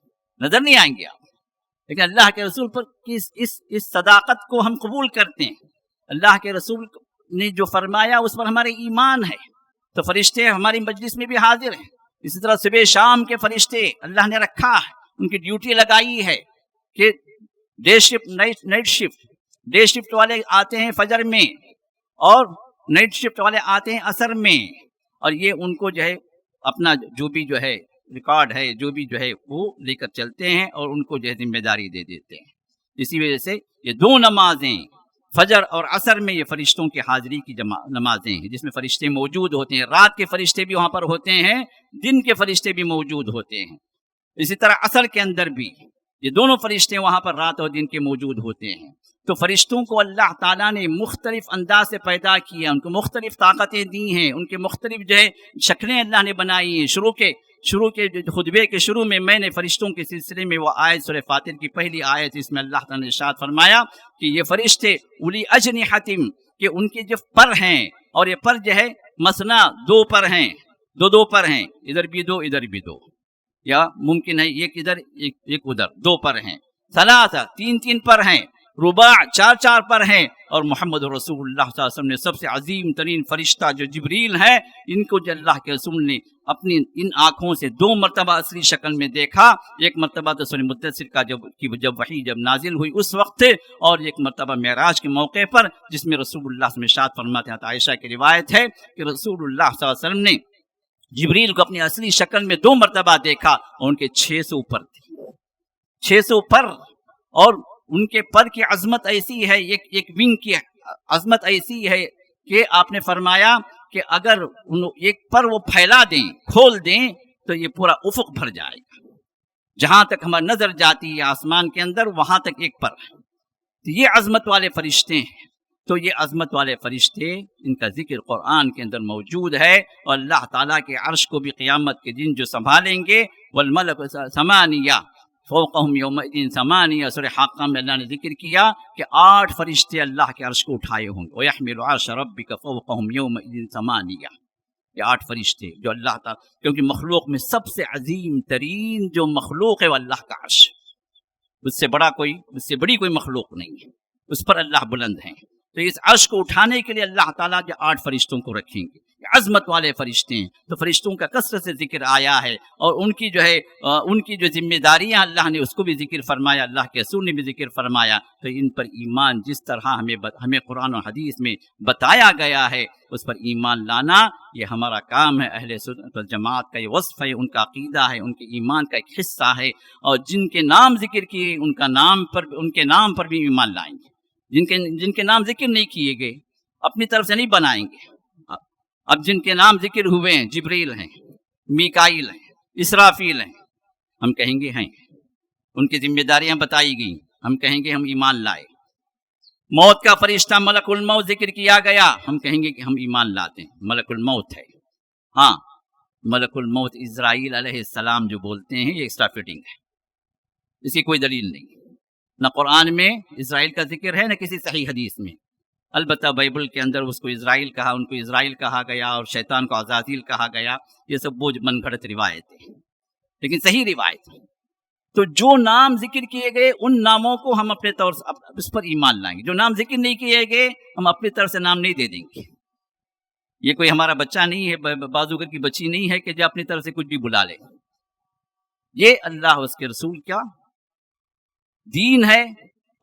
[SPEAKER 2] نظر نہیں آئیں گے آپ، لیکن اللہ کے رسول پر اس صداقت کو ہم قبول کرتے ہیں. اللہ کے رسول نے جو فرمایا اس پر ہمارے ایمان ہے، تو فرشتے ہماری مجلس میں بھی حاضر ہیں. اسی طرح صبح شام کے فرشتے اللہ نے رکھا ہے، ان کی ڈیوٹی لگائی ہے کہ day shift night shift, day shift والے آتے ہیں فجر میں اور نائٹ شفٹ والے آتے ہیں عصر میں، اور یہ ان کو جو ہے اپنا جو بھی جو ہے ریکارڈ ہے، جو بھی جو ہے وہ لے کر چلتے ہیں اور ان کو جو ہے ذمہ داری دے دیتے ہیں. اسی وجہ سے یہ دو نمازیں فجر اور عصر میں یہ فرشتوں کی حاضری کی نمازیں ہیں، جس میں فرشتے موجود ہوتے ہیں. رات کے فرشتے بھی وہاں پر ہوتے ہیں، دن کے فرشتے بھی موجود ہوتے ہیں. اسی طرح عصر کے اندر بھی یہ دونوں فرشتے وہاں پر رات اور دن کے موجود ہوتے ہیں. تو فرشتوں کو اللہ تعالیٰ نے مختلف انداز سے پیدا کیا، ان کو مختلف طاقتیں دی ہیں، ان کے مختلف جو ہے شکلیں اللہ نے بنائی ہیں. شروع کے خطبے کے شروع میں میں نے فرشتوں کے سلسلے میں وہ آیت سورہ فاطر کی پہلی آیت، اس میں اللہ تعالیٰ نے ارشاد فرمایا کہ یہ فرشتے اولی اجنحۃ، کہ ان کے جو پر ہیں، اور یہ پر جو ہے مثنا دو پر ہیں، دو پر ہیں، ادھر بھی دو ادھر بھی دو، یا ممکن ہے ایک ادھر ایک ادھر، دو پر ہیں. ثلاثہ، تین پر ہیں. رباع، چار پر ہیں. اور محمد رسول اللہ صلی اللہ علیہ وسلم نے سب سے عظیم ترین فرشتہ جو جبریل ہے، ان کو جو اللہ کے رسول نے اپنی ان آنکھوں سے 2 مرتبہ اصلی شکل میں دیکھا. ایک مرتبہ تو سورہ مدثر کا جب وحی نازل ہوئی اس وقت، اور ایک مرتبہ معراج کے موقع پر، جس میں رسول اللہ صلی اللہ علیہ وسلم ارشاد فرماتے ہیں، عائشہ کی روایت ہے کہ رسول اللہ صلی اللہ علیہ وسلم نے جبریل کو اپنی اصلی شکل میں 2 مرتبہ دیکھا، اور ان کے 600 پر تھے، 600 پر. اور ان کے پر کی عظمت ایسی ہے، ایک ونگ کی عظمت ایسی ہے کہ آپ نے فرمایا کہ اگر ایک پر وہ پھیلا دیں، کھول دیں، تو یہ پورا افق بھر جائے گا. جہاں تک ہماری نظر جاتی ہے آسمان کے اندر، وہاں تک ایک پر ہے. تو یہ عظمت والے فرشتے ہیں. تو یہ عظمت والے فرشتے، ان کا ذکر قرآن کے اندر موجود ہے، اور اللہ تعالیٰ کے عرش کو بھی قیامت کے دن جو سنبھالیں گے. والملک ثمانیہ فوقہم یومئذ ثمانیہ، سورہ حاقہ میں اللہ نے ذکر کیا کہ 8 فرشتے اللہ کے عرش کو اٹھائے ہوں گے. وَيَحْمِلُ عَرْشَ رَبِّكَ فَوْقَهُمْ يَوْمَئِذٍ ثَمَانِيَةٌ. یہ 8 فرشتے جو اللہ تعالیٰ، کیونکہ مخلوق میں سب سے عظیم ترین جو مخلوق ہے وہ اللہ کا عرش، اس سے بڑی کوئی مخلوق نہیں ہے، اس پر اللہ بلند ہیں. تو اس عرش کو اٹھانے کے لیے اللہ تعالیٰ جو 8 فرشتوں کو رکھیں گے، عظمت والے فرشتے ہیں. تو فرشتوں کا کثرت سے ذکر آیا ہے، اور ان کی جو ہے ان کی جو ذمہ داریاں اللہ نے اس کو بھی ذکر فرمایا، اللہ کے رسول نے بھی ذکر فرمایا. تو ان پر ایمان جس طرح ہمیں قرآن و حدیث میں بتایا گیا ہے، اس پر ایمان لانا یہ ہمارا کام ہے. اہل سنت والجماعت کا یہ وصف ہے، ان کا عقیدہ ہے، ان کے ایمان کا ایک حصہ ہے. اور جن کے نام ذکر کیے ان کے نام پر بھی ایمان لائیں گے. جن کے نام ذکر نہیں کیے گئے اپنی طرف سے نہیں بنائیں گے. اب جن کے نام ذکر ہوئے ہیں، جبریل ہیں، میکائیل ہیں، اسرافیل ہیں، ہم کہیں گے ہیں. ان کی ذمہ داریاں بتائی گئیں، ہم کہیں گے ہم ایمان لائے. موت کا فرشتہ ملک الموت ذکر کیا گیا، ہم کہیں گے کہ ہم ایمان لاتے ہیں، ملک الموت ہے. ہاں، ملک الموت اسرائیل علیہ السلام جو بولتے ہیں یہ ایکسٹرا فٹنگ ہے، اس کی کوئی دلیل نہیں. نہ قرآن میں اسرائیل کا ذکر ہے، نہ کسی صحیح حدیث میں. البتہ بائبل کے اندر اس کو اسرائیل کہا، ان کو اسرائیل کہا گیا، اور شیطان کو عزازیل کہا گیا. یہ سب بوجھ من گھڑت روایتیں ہیں، لیکن صحیح روایت. تو جو نام ذکر کیے گئے ان ناموں کو ہم اپنے طور سے اس پر ایمان لائیں گے. جو نام ذکر نہیں کیے گئے ہم اپنی طرف سے نام نہیں دے دیں گے. یہ کوئی ہمارا بچہ نہیں ہے، بازوگر کی بچی نہیں ہے کہ جو اپنی طرف سے کچھ بھی بلا لے. یہ اللہ اس کے رسول کا دین ہے،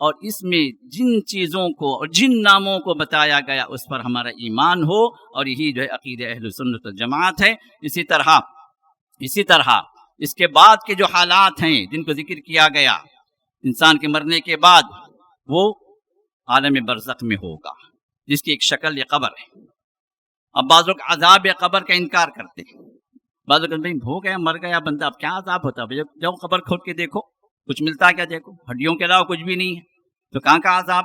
[SPEAKER 2] اور اس میں جن چیزوں کو اور جن ناموں کو بتایا گیا اس پر ہمارا ایمان ہو، اور یہی جو ہے عقیدہ اہل سنت والجماعت ہے. اسی طرح اس کے بعد کے جو حالات ہیں جن کو ذکر کیا گیا، انسان کے مرنے کے بعد وہ عالم برزخ میں ہوگا، جس کی ایک شکل یہ قبر ہے. اب بعض لوگ عذاب قبر کا انکار کرتے ہیں. بعض لوگ کہتے ہیں ہو گیا، مر گیا بندہ، اب کیا عذاب ہوتا ہے؟ جب قبر کھود کے دیکھو کچھ ملتا ہے کیا؟ دیکھو ہڈیوں کے علاوہ کچھ بھی نہیں ہے، تو کہاں کا عذاب،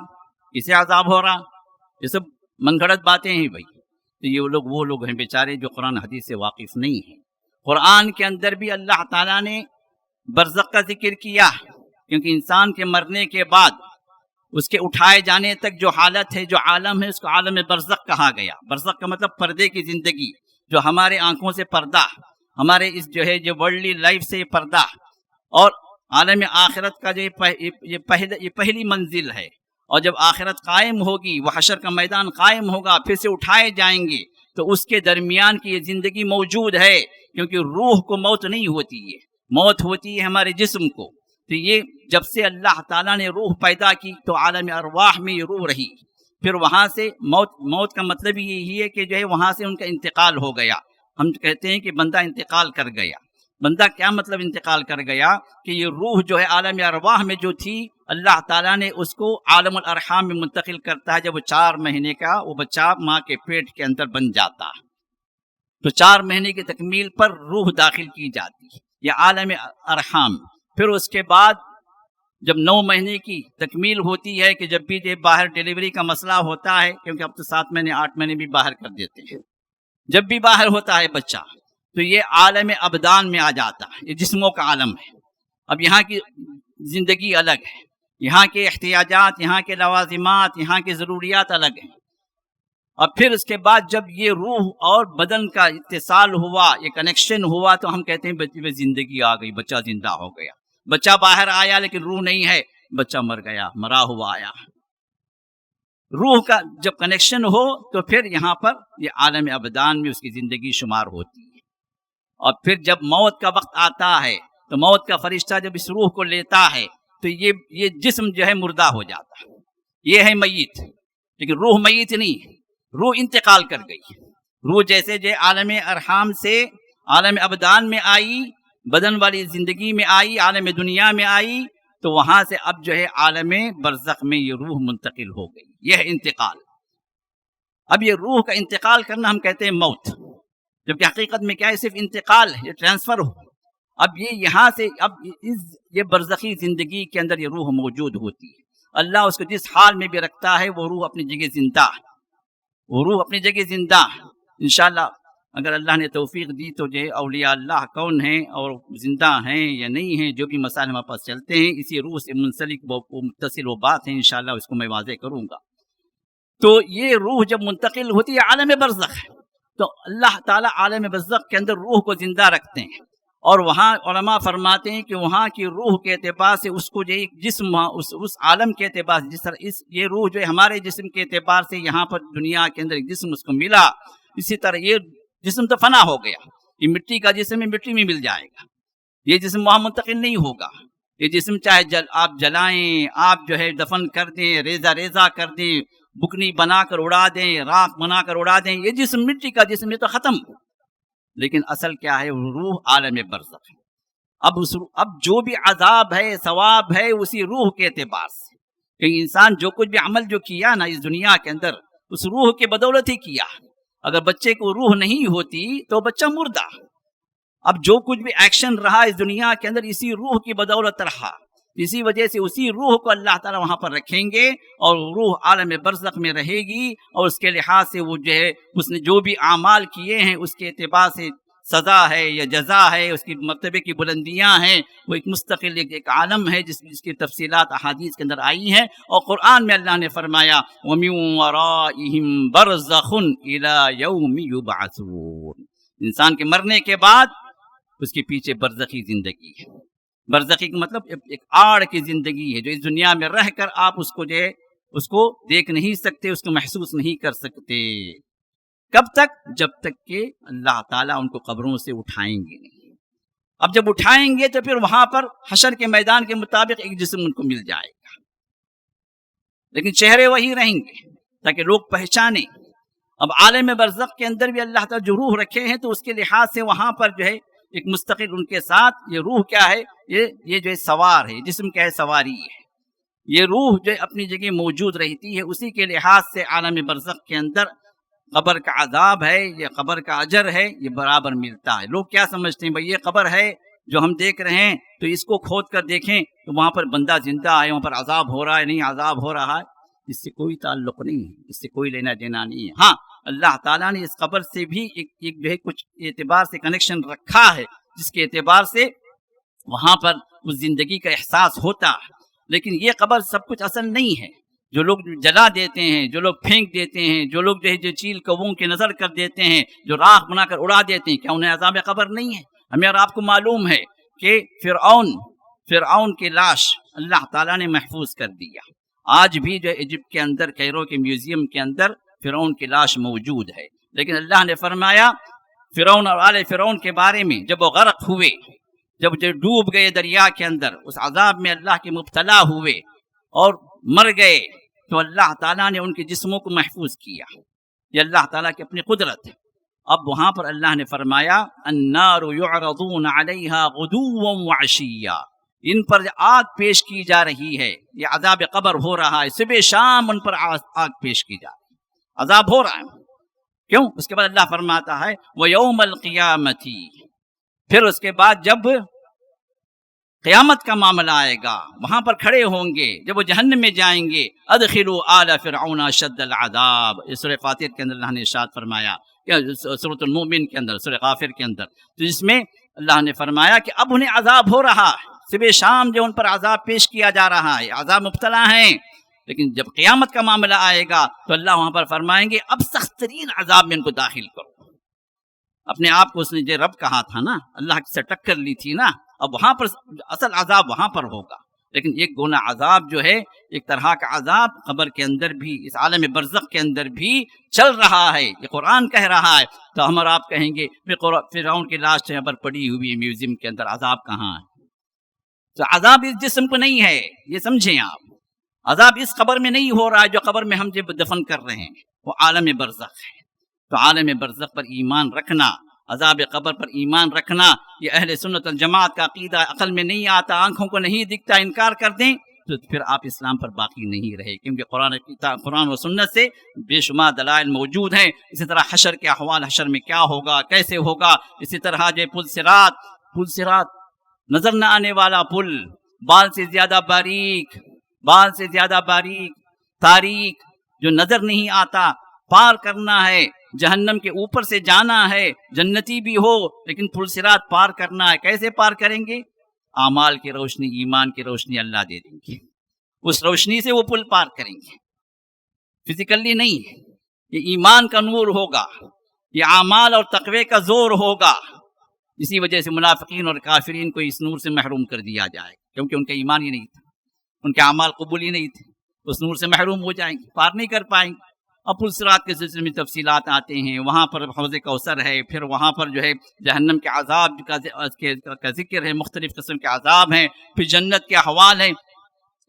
[SPEAKER 2] کسے عذاب ہو رہا؟ یہ سب من گھڑت باتیں ہیں بھائی. تو یہ وہ لوگ ہیں بیچارے جو قرآن حدیث سے واقف نہیں ہیں. قرآن کے اندر بھی اللہ تعالیٰ نے برزخ کا ذکر کیا، کیونکہ انسان کے مرنے کے بعد اس کے اٹھائے جانے تک جو حالت ہے، جو عالم ہے، اس کو عالم برزخ کہا گیا۔ برزخ کا مطلب پردے کی زندگی، جو ہمارے آنکھوں سے پردہ، ہمارے اس جو ہے جو ورلڈلی لائف سے پردہ، اور عالم آخرت کا جو یہ پہلی منزل ہے۔ اور جب آخرت قائم ہوگی، وہ حشر کا میدان قائم ہوگا، پھر سے اٹھائے جائیں گے، تو اس کے درمیان کی یہ زندگی موجود ہے، کیونکہ روح کو موت نہیں ہوتی ہے، موت ہوتی ہے ہمارے جسم کو۔ تو یہ جب سے اللہ تعالیٰ نے روح پیدا کی تو عالم ارواح میں یہ روح رہی، پھر وہاں سے موت کا مطلب یہی ہے کہ جو ہے وہاں سے ان کا انتقال ہو گیا۔ ہم کہتے ہیں کہ بندہ انتقال کر گیا۔ بندہ کیا مطلب انتقال کر گیا؟ کہ یہ روح جو ہے عالم ارواح میں جو تھی، اللہ تعالیٰ نے اس کو عالم الارحام میں منتقل کرتا ہے۔ جب وہ 4 مہینے کا وہ بچہ ماں کے پیٹ کے اندر بن جاتا ہے، تو 4 مہینے کی تکمیل پر روح داخل کی جاتی ہے، یہ عالم ارحام۔ پھر اس کے بعد جب 9 مہینے کی تکمیل ہوتی ہے، کہ جب بھی باہر ڈیلیوری کا مسئلہ ہوتا ہے، کیونکہ اب تو 7 مہینے 8 مہینے بھی باہر کر دیتے ہیں، جب بھی باہر ہوتا ہے بچہ، تو یہ عالم ابدان میں آ جاتا ہے، یہ جسموں کا عالم ہے۔ اب یہاں کی زندگی الگ ہے، یہاں کے احتیاجات، یہاں کے لوازمات، یہاں کی ضروریات الگ ہیں۔ اور پھر اس کے بعد جب یہ روح اور بدن کا اتصال ہوا، یہ کنیکشن ہوا، تو ہم کہتے ہیں بچے میں زندگی آ گئی، بچہ زندہ ہو گیا۔ بچہ باہر آیا لیکن روح نہیں ہے، بچہ مر گیا، مرا ہوا آیا۔ روح کا جب کنیکشن ہو تو پھر یہاں پر یہ عالم ابدان میں اس کی زندگی شمار ہوتی ہے۔ اور پھر جب موت کا وقت آتا ہے تو موت کا فرشتہ جب اس روح کو لیتا ہے تو یہ جسم جو ہے مردہ ہو جاتا ہے، یہ ہے میت۔ لیکن روح میت نہیں، روح انتقال کر گئی۔ روح جیسے جو عالم ارحام سے عالم ابدان میں آئی، بدن والی زندگی میں آئی، عالم دنیا میں آئی، تو وہاں سے اب جو ہے عالم برزخ میں یہ روح منتقل ہو گئی۔ یہ ہے انتقال۔ اب یہ روح کا انتقال کرنا ہم کہتے ہیں موت، جبکہ حقیقت میں کیا ہے؟ صرف انتقال ہے، یہ ٹرانسفر ہو۔ اب یہ یہاں سے اب یہ برزخی زندگی کے اندر یہ روح موجود ہوتی ہے۔ اللہ اس کو جس حال میں بھی رکھتا ہے، وہ روح اپنی جگہ زندہ ہے، وہ روح اپنی جگہ زندہ ہے۔ انشاءاللہ اگر اللہ نے توفیق دی تو جو اولیاء اللہ کون ہیں اور زندہ ہیں یا نہیں ہیں، جو بھی مسائل ہمارے پاس چلتے ہیں، اسی روح سے منسلک متصل وہ بات ہے، انشاءاللہ اس کو میں واضح کروں گا۔ تو یہ روح جب منتقل ہوتی ہے عالم برزخ، تو اللہ تعالیٰ عالم برزخ کے اندر روح کو زندہ رکھتے ہیں، اور وہاں علماء فرماتے ہیں کہ وہاں کی روح کے اعتبار سے اس کو جو ایک جسم، اس عالم کے اعتبار سے، جس طرح یہ روح جو ہے ہمارے جسم کے اعتبار سے یہاں پر دنیا کے اندر ایک جسم اس کو ملا، اسی طرح یہ جسم تو فنا ہو گیا، یہ مٹی کا جسم ہے، مٹی میں مل جائے گا، یہ جسم وہاں منتقل نہیں ہوگا۔ یہ جسم چاہے آپ جلائیں، آپ جو ہے دفن کر دیں، ریزہ کر دیں، بکنی بنا کر اڑا دیں، راکھ بنا کر اڑا دیں، یہ جسم مٹی کا جسم، یہ تو ختم۔ لیکن اصل کیا ہے؟ روح عالم برزخ۔ اب جو بھی عذاب ہے، ثواب ہے، اسی روح کے اعتبار سے، کہ انسان جو کچھ بھی عمل جو کیا نا اس دنیا کے اندر، اس روح کے بدولت ہی کیا۔ اگر بچے کو روح نہیں ہوتی تو بچہ مردہ۔ اب جو کچھ بھی ایکشن رہا اس دنیا کے اندر، اسی روح کی بدولت رہا، اسی وجہ سے اسی روح کو اللہ تعالیٰ وہاں پر رکھیں گے، اور روح عالم برزخ میں رہے گی، اور اس کے لحاظ سے وہ جو ہے اس نے جو بھی اعمال کیے ہیں اس کے اعتبار سے سزا ہے یا جزا ہے، اس کی مرتبے کی بلندیاں ہیں، وہ ایک مستقل ایک عالم ہے جس کی تفصیلات احادیث کے اندر آئی ہیں، اور قرآن میں اللہ نے فرمایا وَمِن وَرَائِهِمْ بَرْزَخٌ إِلَى يَوْمِ يُبْعَثُونَ۔ انسان کے مرنے کے بعد اس کے پیچھے برزخی زندگی ہے۔ برزخی کا مطلب ایک آڑ کی زندگی ہے، جو اس دنیا میں رہ کر آپ اس کو جو ہے اس کو دیکھ نہیں سکتے، اس کو محسوس نہیں کر سکتے۔ کب تک؟ جب تک کہ اللہ تعالیٰ ان کو قبروں سے اٹھائیں گے نہیں۔ اب جب اٹھائیں گے تو پھر وہاں پر حشر کے میدان کے مطابق ایک جسم ان کو مل جائے گا، لیکن چہرے وہی رہیں گے تاکہ لوگ پہچانیں۔ اب عالم برزخ کے اندر بھی اللہ تعالیٰ جو روح رکھے ہیں، تو اس کے لحاظ سے وہاں پر جو ہے ایک مستقل ان کے ساتھ یہ روح کیا ہے؟ یہ جو ہے سوار ہے، جسم کیا ہے؟ سواری ہے۔ یہ روح جو اپنی جگہ موجود رہتی ہے، اسی کے لحاظ سے عالم برزخ کے اندر قبر کا عذاب ہے، یہ قبر کا اجر ہے، یہ برابر ملتا ہے۔ لوگ کیا سمجھتے ہیں؟ بھئی یہ قبر ہے جو ہم دیکھ رہے ہیں، تو اس کو کھود کر دیکھیں تو وہاں پر بندہ زندہ ہے، وہاں پر عذاب ہو رہا ہے، نہیں عذاب ہو رہا ہے، اس سے کوئی تعلق نہیں ہے، اس سے کوئی لینا دینا نہیں ہے۔ ہاں، اللہ تعالیٰ نے اس قبر سے بھی ایک جو ہے کچھ اعتبار سے کنیکشن رکھا ہے، جس کے اعتبار سے وہاں پر اس زندگی کا احساس ہوتا ہے۔ لیکن یہ قبر سب کچھ اصل نہیں ہے. جو لوگ جلا دیتے ہیں، جو لوگ پھینک دیتے ہیں، جو لوگ جو ہے جو چیل کووں کی نظر کر دیتے ہیں، جو راکھ بنا کر اڑا دیتے ہیں، کیا انہیں عذاب قبر نہیں ہے؟ ہمیں اور آپ کو معلوم ہے کہ فرعون کی لاش اللہ تعالیٰ نے محفوظ کر دیا. آج بھی جو ایجپٹ کے اندر کیرو کے میوزیم کے اندر فرعون کی لاش موجود ہے. لیکن اللہ نے فرمایا فرعون اور آل فرعون کے بارے میں، جب وہ غرق ہوئے، جب جو ڈوب گئے دریا کے اندر، اس عذاب میں اللہ کے مبتلا ہوئے اور مر گئے، تو اللہ تعالیٰ نے ان کے جسموں کو محفوظ کیا. یہ اللہ تعالیٰ کی اپنی قدرت ہے. اب وہاں پر اللہ نے فرمایا النار یعرضون علیہا غدوا وعشیا، ان پر آگ پیش کی جا رہی ہے. یہ عذاب قبر ہو رہا ہے، صبح شام ان پر آگ پیش کی جا رہی ہے، عذاب ہو رہا ہے. کیوں؟ اس کے بعد اللہ فرماتا ہے وَيَوْمَ الْقِيَامَةِ، پھر اس کے بعد جب قیامت کا معاملہ آئے گا، وہاں پر کھڑے ہوں گے، جب وہ جہنم میں جائیں گے، ادخلوا آل فرعون اشد العذاب. اس سورہ فاطر کے اندر اللہ نے ارشاد فرمایا، سورۃ المؤمن کے اندر، سورہ غافر کے اندر، تو جس میں اللہ نے فرمایا کہ اب انہیں عذاب ہو رہا ہے، صبح شام جو ان پر عذاب پیش کیا جا رہا ہے، عذاب مبتلا ہیں. لیکن جب قیامت کا معاملہ آئے گا تو اللہ وہاں پر فرمائیں گے اب سخت ترین عذاب میں ان کو داخل کرو. اپنے آپ کو اس نے جو رب کہا تھا نا، اللہ سے ٹکر لی تھی نا، اب وہاں پر اصل عذاب وہاں پر ہوگا. لیکن ایک گونا عذاب جو ہے، ایک طرح کا عذاب قبر کے اندر بھی، اس عالم برزخ کے اندر بھی چل رہا ہے. یہ قرآن کہہ رہا ہے. تو ہم اور آپ کہیں گے فرعون کی لاش یہاں پر پڑی ہوئی ہے میوزیم کے اندر، عذاب کہاں ہے؟ تو عذاب اس جسم کو نہیں ہے، یہ سمجھیں آپ. عذاب اس قبر میں نہیں ہو رہا ہے جو قبر میں ہم جب دفن کر رہے ہیں، وہ عالم برزخ ہے. تو عالم برزخ پر ایمان رکھنا، عذاب قبر پر ایمان رکھنا، یہ اہل سنت الجماعت کا عقیدہ. عقل میں نہیں آتا، آنکھوں کو نہیں دکھتا، انکار کر دیں تو پھر آپ اسلام پر باقی نہیں رہے. کیونکہ قرآن و سنت سے بے شمار دلائل موجود ہیں. اسی طرح حشر کے احوال، حشر میں کیا ہوگا، کیسے ہوگا. اسی طرح جو پل صراط نظر نہ آنے والا پل، بال سے زیادہ باریک تاریک، جو نظر نہیں آتا، پار کرنا ہے، جہنم کے اوپر سے جانا ہے، جنتی بھی ہو لیکن پل صراط پار کرنا ہے. کیسے پار کریں گے؟ اعمال کی روشنی، ایمان کی روشنی اللہ دے دیں گے. اس روشنی سے وہ پل پار کریں گے، فزیکلی نہیں. یہ ایمان کا نور ہوگا، یہ اعمال اور تقوی کا زور ہوگا. اسی وجہ سے منافقین اور کافرین کو اس نور سے محروم کر دیا جائے، کیونکہ ان کا ایمان ہی نہیں تھا، ان کے اعمال قبول ہی نہیں تھے. اس نور سے محروم ہو جائیں گے، پار نہیں کر پائیں گے. اب پل صراط کے سلسلے میں تفصیلات آتے ہیں. وہاں پر حوض کوثر ہے، پھر وہاں پر جو ہے جہنم کے عذاب کا ذکر ہے، مختلف قسم کے عذاب ہیں، پھر جنت کے احوال ہیں.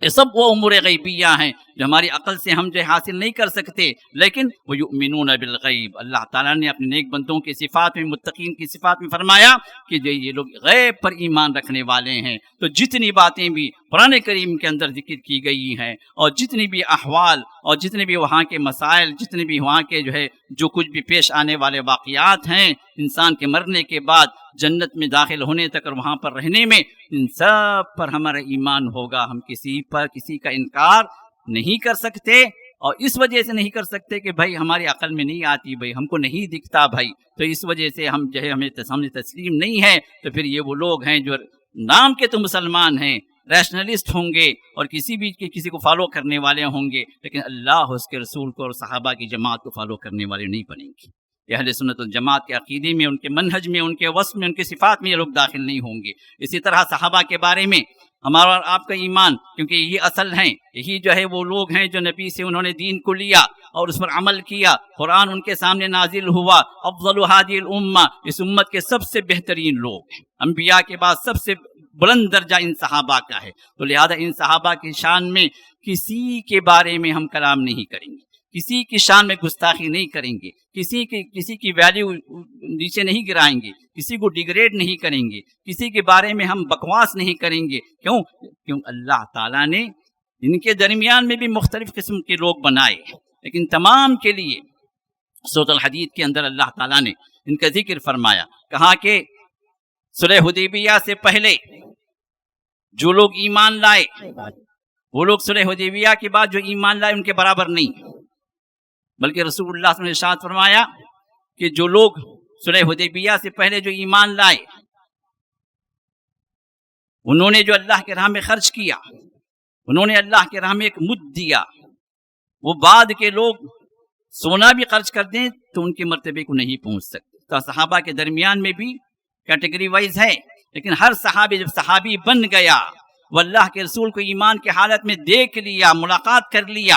[SPEAKER 2] یہ سب وہ امور غیبیہ ہیں جو ہماری عقل سے ہم جو حاصل نہیں کر سکتے. لیکن وَيُؤْمِنُونَ بِالْغَيْبِ، اللہ تعالیٰ نے اپنے نیک بندوں کی صفات میں، متقین کی صفات میں فرمایا کہ جو یہ لوگ غیب پر ایمان رکھنے والے ہیں. تو جتنی باتیں بھی قرآن کریم کے اندر ذکر کی گئی ہیں، اور جتنی بھی احوال اور جتنے بھی وہاں کے مسائل، جتنے بھی وہاں کے جو ہے جو کچھ بھی پیش آنے والے واقعات ہیں انسان کے مرنے کے بعد جنت میں داخل ہونے تک اور وہاں پر رہنے میں، ان سب پر ہمارا ایمان ہوگا. ہم کسی کا انکار نہیں کر سکتے، اور اس وجہ سے نہیں کر سکتے کہ بھائی ہماری عقل میں نہیں آتی، بھائی ہم کو نہیں دکھتا بھائی، تو اس وجہ سے ہم جو ہے ہمیں تسلیم نہیں ہے. تو پھر یہ وہ لوگ ہیں جو نام کے تو مسلمان ہیں، ریشنلسٹ ہوں گے اور کسی کو فالو کرنے والے ہوں گے، لیکن اللہ اس کے رسول کو اور صحابہ کی جماعت کو فالو کرنے والے نہیں بنیں گے. یہ اہل سنت الجماعت کے عقیدے میں، ان کے منہج میں، ان کے وصف میں، ان کی صفات میں یہ لوگ داخل نہیں ہوں گے. اسی طرح صحابہ کے بارے میں ہمارا اور آپ کا ایمان، کیونکہ یہ اصل ہیں، یہی جو ہے وہ لوگ ہیں جو نبی سے انہوں نے دین کو لیا اور اس پر عمل کیا. قرآن ان کے سامنے نازل ہوا. افضل هذه الامہ، اس امت کے سب سے بہترین لوگ ہیں. انبیاء کے بعد سب سے بلند درجہ ان صحابہ کا ہے. تو لہذا ان صحابہ کی شان میں کسی کے بارے میں ہم کلام نہیں کریں گے، کسی کی شان میں گستاخی نہیں کریں گے، کسی کی ویلیو نیچے نہیں گرائیں گے، کسی کو ڈیگریڈ نہیں کریں گے، کسی کے بارے میں ہم بکواس نہیں کریں گے. کیوں اللہ تعالیٰ نے ان کے درمیان میں بھی مختلف قسم کے لوگ بنائے، لیکن تمام کے لیے سورۃ الحدید کے اندر اللہ تعالیٰ نے ان کا ذکر فرمایا. کہا کہ صلح حدیبیہ سے پہلے جو لوگ ایمان لائے، وہ لوگ صلح حدیبیہ کے بعد جو ایمان لائے ان کے برابر نہیں، بلکہ رسول اللہ صلی اللہ علیہ وسلم نے ارشاد فرمایا کہ جو لوگ صلح حدیبیہ سے پہلے جو ایمان لائے، انہوں نے جو اللہ کے راہ میں خرچ کیا، انہوں نے اللہ کے راہ میں ایک مد دیا. وہ بعد کے لوگ سونا بھی خرچ کر دیں تو ان کے مرتبے کو نہیں پہنچ سکتے. تو صحابہ کے درمیان میں بھی کیٹیگری وائز ہے، لیکن ہر صحابی جب صحابی بن گیا، وہ اللہ کے رسول کو ایمان کی حالت میں دیکھ لیا، ملاقات کر لیا،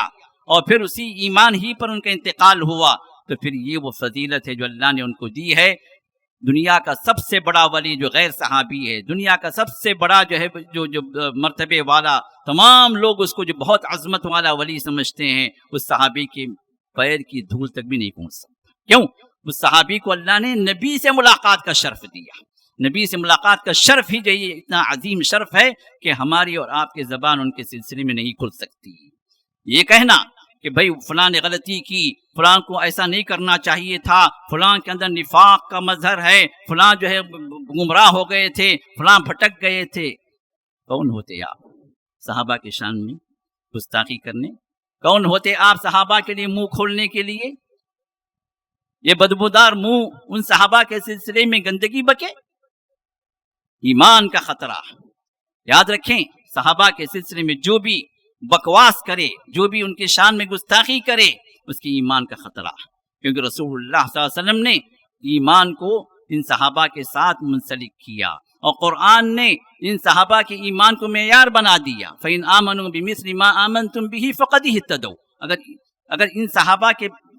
[SPEAKER 2] اور پھر اسی ایمان ہی پر ان کا انتقال ہوا، تو پھر یہ وہ فضیلت ہے جو اللہ نے ان کو دی ہے. دنیا کا سب سے بڑا ولی جو غیر صحابی ہے، دنیا کا سب سے بڑا جو ہے جو مرتبے والا، تمام لوگ اس کو جو بہت عظمت والا ولی سمجھتے ہیں، اس صحابی کے پیر کی دھول تک بھی نہیں پہنچ سکتا. کیوں؟ اس صحابی کو اللہ نے نبی سے ملاقات کا شرف دیا. نبی سے ملاقات کا شرف ہی جو یہ اتنا عظیم شرف ہے کہ ہماری اور آپ کی زبان ان کے سلسلے میں نہیں کھل سکتی. یہ کہنا کہ بھائی فلاں نے غلطی کی، فلاں کو ایسا نہیں کرنا چاہیے تھا، فلاں کے اندر نفاق کا مظہر ہے، فلاں جو ہے گمراہ ہو گئے تھے، فلاں بھٹک گئے تھے، کون ہوتے آپ صحابہ کے شان میں گستاخی کرنے؟ کون ہوتے آپ صحابہ کے لیے منہ کھولنے کے لیے؟ یہ بدبودار منہ ان صحابہ کے سلسلے میں گندگی بکے. ایمان کا خطرہ یاد رکھیں. صحابہ کے سلسلے میں جو بھی بکواس کرے، جو بھی ان کی شان میں گستاخی کرے، اس کی ایمان کا خطرہ، کیونکہ رسول اللہ صلی اللہ علیہ وسلم نے ایمان کو ان صحابہ کے ساتھ منسلک کیا، اور قرآن نے ان صحابہ کے ایمان کو معیار بنا دیا. فَإِنْ آمَنُوا بِمِثْلِ مَا آمَنْتُمْ بِهِ فَقَدِ اهْتَدَوْا. اگر ان صحابہ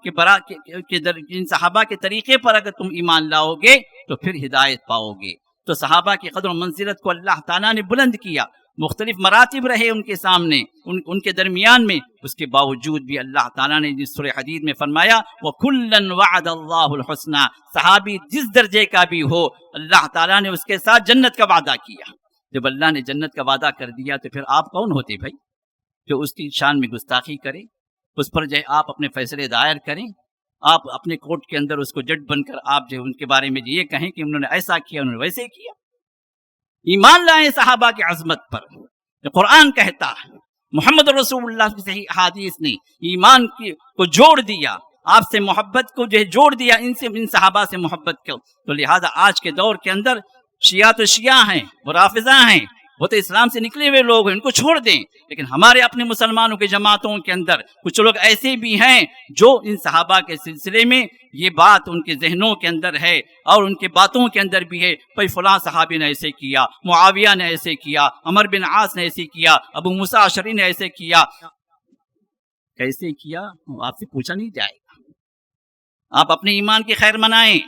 [SPEAKER 2] ان صحابہ کے طریقے پر اگر تم ایمان لاؤ گے تو پھر ہدایت پاؤ گے. تو صحابہ کی قدر و منزلت کو اللہ تعالیٰ نے بلند کیا. مختلف مراتب رہے ان کے سامنے، ان کے درمیان میں، اس کے باوجود بھی اللہ تعالیٰ نے جس سورہ حدید میں فرمایا وَكُلًّا وَعَدَ اللَّهُ الْحُسْنَى. صحابی جس درجے کا بھی ہو، اللہ تعالیٰ نے اس کے ساتھ جنت کا وعدہ کیا. جب اللہ نے جنت کا وعدہ کر دیا تو پھر آپ کون ہوتے بھائی جو اس کی شان میں گستاخی کرے، اس پر جو ہے آپ اپنے فیصلے دائر کریں، آپ اپنے کورٹ کے اندر اس کو جج بن کر آپ جو ان کے بارے میں یہ کہیں کہ انہوں نے ایسا کیا، انہوں نے ویسے کیا. ایمان لائیں صحابہ کی عظمت پر. قرآن کہتا ہے، محمد رسول اللہ کی صحیح احادیث نے ایمان کو جوڑ دیا، آپ سے محبت کو جو ہے جوڑ دیا، ان صحابہ سے محبت کو. تو لہذا آج کے دور کے اندر شیعہ تو شیعہ ہیں، وہ رافضہ ہیں، وہ تو اسلام سے نکلے ہوئے لوگ ہیں، ان کو چھوڑ دیں. لیکن ہمارے اپنے مسلمانوں کے جماعتوں کے اندر کچھ لوگ ایسے بھی ہیں جو ان صحابہ کے سلسلے میں یہ بات ان کے ذہنوں کے اندر ہے اور ان کے باتوں کے اندر بھی ہے. بھائی فلاں صحابی نے ایسے کیا، معاویہ نے ایسے کیا، عمر بن عاص نے ایسے کیا، ابو موسیٰ اشعری نے ایسے کیا. کیسے کیا آپ سے پوچھا نہیں جائے گا. آپ اپنے ایمان کی خیر منائیں.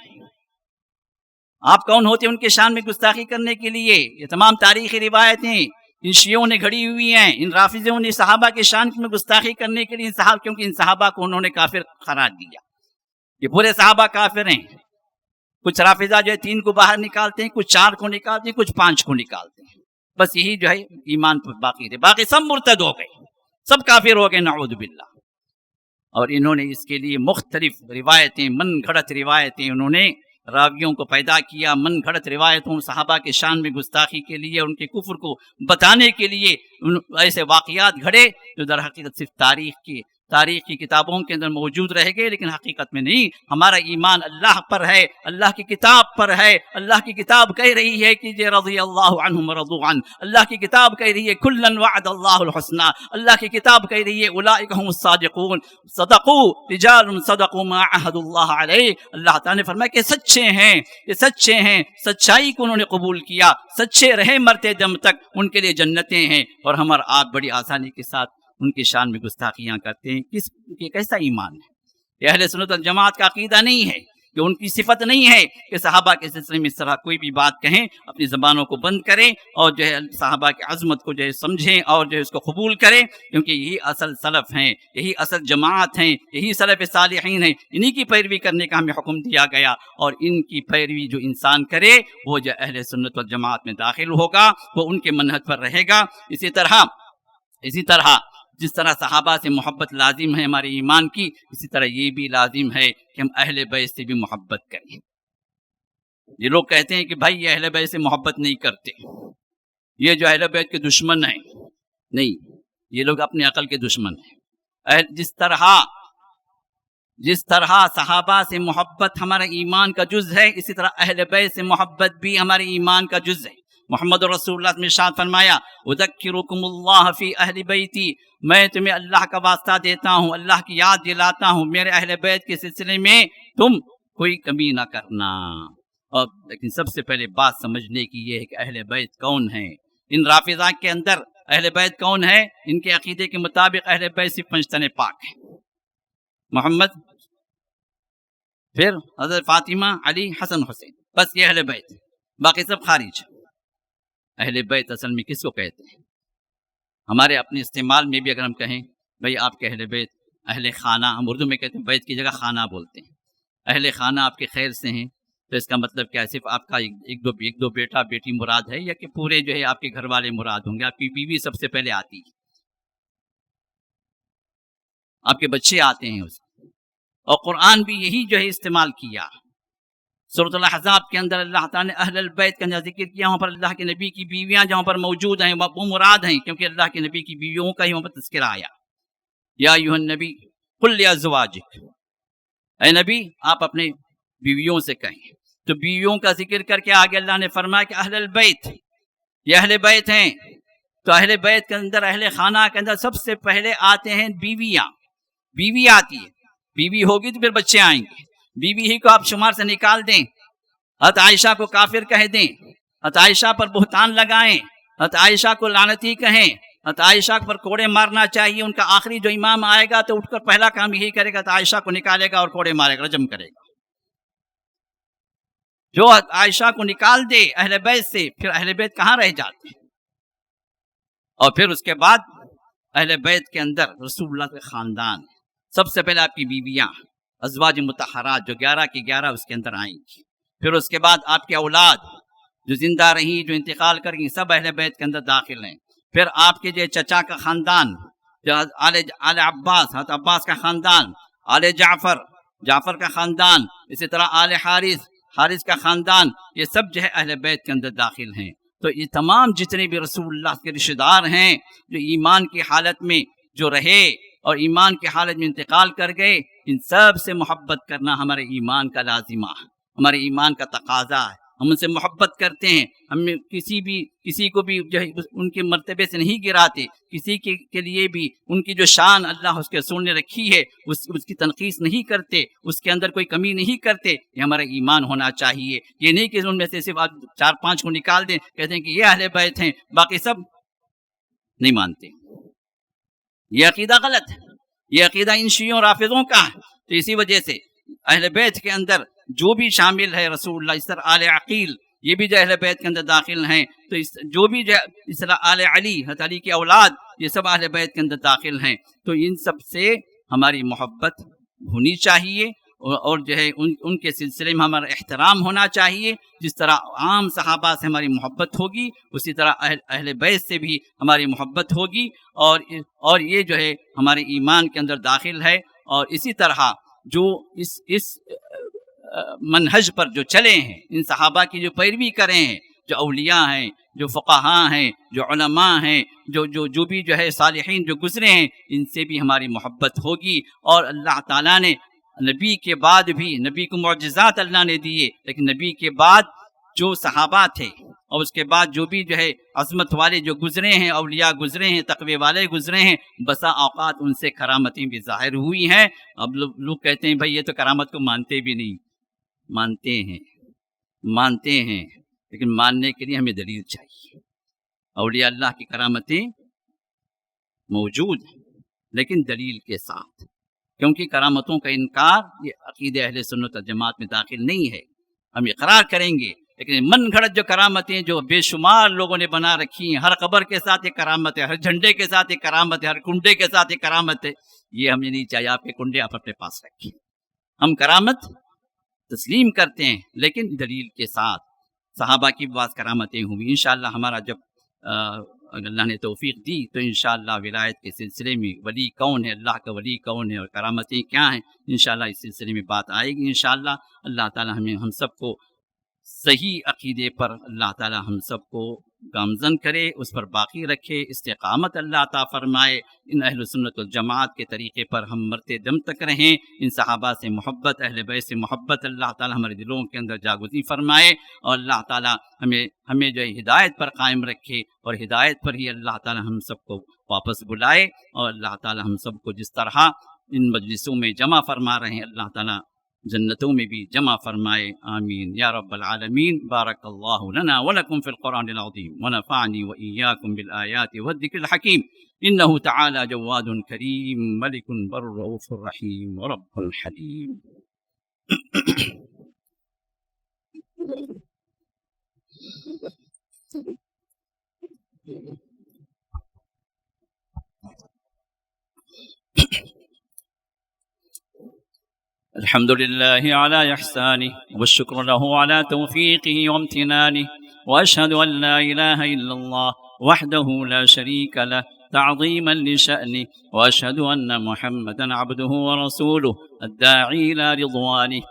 [SPEAKER 2] آپ کون ہوتے ان کے شان میں گستاخی کرنے کے لیے؟ یہ تمام تاریخی روایتیں ان شیعوں نے گھڑی ہوئی ہیں، ان رافضوں نے صحابہ کے شان میں گستاخی کرنے کے لیے کیونکہ ان صحابہ کو انہوں نے کافر قرار دیا. یہ پورے صحابہ کافر ہیں. کچھ رافضہ جو ہے 3 کو باہر نکالتے ہیں، کچھ 4 کو نکالتے ہیں، کچھ 5 کو نکالتے ہیں. بس یہی جو ہے ایمان پر باقی تھے، باقی سب مرتد ہو گئے، سب کافر ہو گئے نعوذ باللہ. اور انہوں نے اس کے لیے مختلف روایتیں، من گھڑت روایتیں انہوں نے راویوں کو پیدا کیا، من گھڑت روایتوں صحابہ کے شان میں گستاخی کے لیے، ان کے کفر کو بتانے کے لیے ایسے واقعات گھڑے جو در حقیقت صرف تاریخ کی کتابوں کے اندر موجود رہ گئے، لیکن حقیقت میں نہیں. ہمارا ایمان اللہ پر ہے، اللہ کی کتاب پر ہے. اللہ کی کتاب کہہ رہی ہے کہ یہ رضی اللہ عنہم ورضوا عنہ. اللہ کی کتاب کہہ رہی ہے کلا وعد اللہ الحسنى. اللہ کی کتاب کہہ رہی ہے اولئک هم الصادقون صدقوا رجال صدقوا ما عهد اللہ علیہ. اللہ تعالیٰ نے فرمایا کہ سچے ہیں، یہ سچے ہیں، سچائی کو انہوں نے قبول کیا، سچے رہے مرتے دم تک، ان کے لیے جنتیں ہیں. اور ہم اور آپ بڑی آسانی کے ساتھ ان کی شان میں گستاخیاں کرتے ہیں. کیسا ایمان ہے؟ یہ اہل سنت والجماعت کا عقیدہ نہیں ہے، کہ ان کی صفت نہیں ہے کہ صحابہ کے سلسلے میں اس طرح کوئی بھی بات کہیں، اپنی زبانوں کو بند کریں اور جو ہے صحابہ کی عظمت کو جو ہے سمجھیں اور جو ہے اس کو قبول کریں، کیونکہ یہی اصل سلف ہیں، یہی اصل جماعت ہیں، یہی سلف صالحین ہیں. انہی کی پیروی کرنے کا ہمیں حکم دیا گیا، اور ان کی پیروی جو انسان کرے وہ جو اہل سنت والجماعت میں داخل ہوگا، وہ ان کے منہج پر رہے گا. اسی طرح جس طرح صحابہ سے محبت لازم ہے ہمارے ایمان کی، اسی طرح یہ بھی لازم ہے کہ ہم اہل بیت سے بھی محبت کریں. یہ لوگ کہتے ہیں کہ بھائی یہ اہل بیت سے محبت نہیں کرتے، یہ جو اہل بیت کے دشمن ہیں. نہیں، یہ لوگ اپنے عقل کے دشمن ہیں. جس طرح صحابہ سے محبت ہمارے ایمان کا جز ہے، اسی طرح اہل بیت سے محبت بھی ہمارے ایمان کا جز ہے. محمد رسول اللہ نے ارشاد فرمایا اذکرکم فی اہل بیتی، میں تمہیں اللہ کا واسطہ دیتا ہوں، اللہ کی یاد دلاتا ہوں، میرے اہل بیت کے سلسلے میں تم کوئی کمی نہ کرنا۔ اور لیکن سب سے پہلے بات سمجھنے کی یہ ہے کہ اہل بیت کون ہیں۔ ان رافضہ کے اندر اہل بیت کون ہے؟ ان کے عقیدے کے مطابق اہل بیت صرف پنجتن پاک ہے، محمد، پھر حضرت فاطمہ، علی، حسن، حسین، بس یہ اہل بیت، باقی سب خارج۔ اہل بیت اصل میں کس کو کہتے ہیں؟ ہمارے اپنے استعمال میں بھی اگر ہم کہیں بھئی آپ کے اہل بیت، اہل خانہ، ہم اردو میں کہتے ہیں، بیت کی جگہ خانہ بولتے ہیں، اہل خانہ آپ کے خیر سے ہیں، تو اس کا مطلب کیا ہے؟ صرف آپ کا ایک دو بیٹا بیٹی مراد ہے، یا کہ پورے جو ہے آپ کے گھر والے مراد ہوں گے؟ آپ کی بیوی سب سے پہلے آتی ہے، آپ کے بچے آتے ہیں اس، اور قرآن بھی یہی جو ہے استعمال کیا۔ سورۃ الاحزاب کے اندر اللہ تعالیٰ نے اہل البیت کا ذکر کیا، وہاں پر اللہ کے نبی کی بیویاں جہاں پر موجود ہیں وہ مراد ہیں، کیونکہ اللہ کے نبی کی بیویوں کا ہی وہاں پر تذکرہ آیا۔ یا ایھا النبی قل لازواجک، اے نبی آپ اپنے بیویوں سے کہیں، تو بیویوں کا ذکر کر کے آگے اللہ نے فرمایا کہ اہل البیت، یہ اہل بیت ہیں۔ تو اہل بیت کے اندر، اہل خانہ کے اندر سب سے پہلے آتے ہیں بیویاں، بیوی آتی ہے، بیوی ہوگی تو پھر بچے آئیں گے۔ بیوی ہی کو آپ شمار سے نکال دیں، حضرت عائشہ کو کافر کہہ دیں، حضرت عائشہ پر بہتان لگائیں، حضرت عائشہ کو لعنتی کہیں، حضرت عائشہ پر کوڑے مارنا چاہیے، ان کا آخری جو امام آئے گا تو اٹھ کر پہلا کام یہی کرے گا، حضرت عائشہ کو نکالے گا اور کوڑے مارے گا، رجم کرے گا۔ جو عائشہ کو نکال دے اہل بیت سے، پھر اہل بیت کہاں رہ جاتے ہیں؟ اور پھر اس کے بعد اہل بیت کے اندر رسول اللہ کے خاندان، سب سے پہلے آپ کی بیویاں ازواج مطہرات جو 11 کی 11 اس کے اندر آئیں گی، پھر اس کے بعد آپ کے اولاد جو زندہ رہی، جو انتقال کر گئی، سب اہل بیت کے اندر داخل ہیں۔ پھر آپ کے جو چچا کا خاندان، جو آل عباس، حضرت عباس کا خاندان، آل جعفر، جعفر کا خاندان، اسی طرح آل حارث، حارث کا خاندان، یہ سب جو ہے اہل بیت کے اندر داخل ہیں۔ تو یہ تمام جتنے بھی رسول اللہ کے رشتہ دار ہیں، جو ایمان کی حالت میں جو رہے اور ایمان کی حالت میں انتقال کر گئے، ان سب سے محبت کرنا ہمارے ایمان کا لازمہ ہے، ہمارے ایمان کا تقاضا ہے۔ ہم ان سے محبت کرتے ہیں، ہم کسی کو بھی جو ہے ان کے مرتبے سے نہیں گراتے، کسی کے لیے بھی ان کی جو شان اللہ اس کے رسول نے رکھی ہے اس کی تنقیص نہیں کرتے، اس کے اندر کوئی کمی نہیں کرتے۔ یہ ہمارا ایمان ہونا چاہیے۔ یہ نہیں کہ ان میں سے صرف آپ 4-5 کو نکال دیں، کہتے ہیں کہ یہ اہل بیت ہیں، باقی سب نہیں مانتے۔ یہ عقیدہ غلط ہے، یہ عقیدہ ان شیعوں رافضوں کا ہے۔ تو اسی وجہ سے اہل بیت کے اندر جو بھی شامل ہے رسول اللہ، اس طرح آل عقیل یہ بھی جو اہل بیت کے اندر داخل ہیں، تو جو بھی جو اس طرح آل علی، حضرت علی کی اولاد، یہ سب اہل بیت کے اندر داخل ہیں۔ تو ان سب سے ہماری محبت ہونی چاہیے، اور جو ہے ان کے سلسلے میں ہمارا احترام ہونا چاہیے۔ جس طرح عام صحابہ سے ہماری محبت ہوگی، اسی طرح اہل بیت سے بھی ہماری محبت ہوگی، اور یہ جو ہے ہمارے ایمان کے اندر داخل ہے۔ اور اسی طرح جو اس منہج پر جو چلے ہیں، ان صحابہ کی جو پیروی کریں ہیں، جو اولیاء ہیں، جو فقہاء ہیں، جو علماء ہیں، جو بھی جو ہے صالحین جو گزرے ہیں، ان سے بھی ہماری محبت ہوگی۔ اور اللہ تعالیٰ نے نبی کے بعد بھی، نبی کو معجزات اللہ نے دیے، لیکن نبی کے بعد جو صحابہ تھے اور اس کے بعد جو بھی جو ہے عظمت والے جو گزرے ہیں، اولیاء گزرے ہیں، تقوی والے گزرے ہیں، بسا اوقات ان سے کرامتیں بھی ظاہر ہوئی ہیں۔ اب لوگ کہتے ہیں بھائی یہ تو کرامت کو مانتے بھی نہیں۔ مانتے ہیں لیکن ماننے کے لیے ہمیں دلیل چاہیے۔ اولیاء اللہ کی کرامتیں موجود ہیں لیکن دلیل کے ساتھ، کیونکہ کرامتوں کا انکار یہ عقیدہ اہل سنت والجماعت میں داخل نہیں ہے۔ ہم اقرار کریں گے، لیکن من گھڑت جو کرامتیں جو بے شمار لوگوں نے بنا رکھی ہیں، ہر قبر کے ساتھ ایک کرامت ہے، ہر جھنڈے کے ساتھ ایک کرامت ہے، ہر کنڈے کے ساتھ ایک کرامت ہے، یہ ہمیں نہیں چاہیے۔ آپ کے کنڈے آپ اپنے پاس رکھیں۔ ہم کرامت تسلیم کرتے ہیں لیکن دلیل کے ساتھ۔ صحابہ کی بعض کرامتیں ہوئی، انشاءاللہ ہمارا جب اللہ نے توفیق دی تو انشاءاللہ ولایت کے سلسلے میں ولی کون ہے، اللہ کا ولی کون ہے اور کرامتیں کیا ہیں، انشاءاللہ اس سلسلے میں بات آئے گی انشاءاللہ۔ اللہ تعالی ہم سب کو صحیح عقیدے پر اللہ تعالی ہم سب کو گامزن کرے، اس پر باقی رکھے، استقامت اللہ عطا فرمائے، ان اہل سنت والجماعت کے طریقے پر ہم مرتے دم تک رہیں، ان صحابہ سے محبت، اہل بیت سے محبت اللہ تعالی ہمارے دلوں کے اندر جاگزی فرمائے، اور اللہ تعالی ہمیں جو ہے ہدایت پر قائم رکھے، اور ہدایت پر ہی اللہ تعالی ہم سب کو واپس بلائے، اور اللہ تعالی ہم سب کو جس طرح ان مجلسوں میں جمع فرما رہے ہیں اللہ تعالی جنتوں میں بھی جمع فرمائے، آمین یا رب العالمین۔ بارک اللہ لنا ولکم فی القرآن العظیم ونفعنی وإیاکم بالآیات والذکر الحکیم، انہ تعالی جواد کریم ملک بر رؤوف رحیم رب الحلیم۔ الحمد لله على إحسانه والشكر له على توفيقه وامتنانه، وأشهد أن لا إله إلا الله وحده لا شريك له تعظيما لشأنه، وأشهد أن محمدا عبده ورسوله الداعي إلى رضوانه،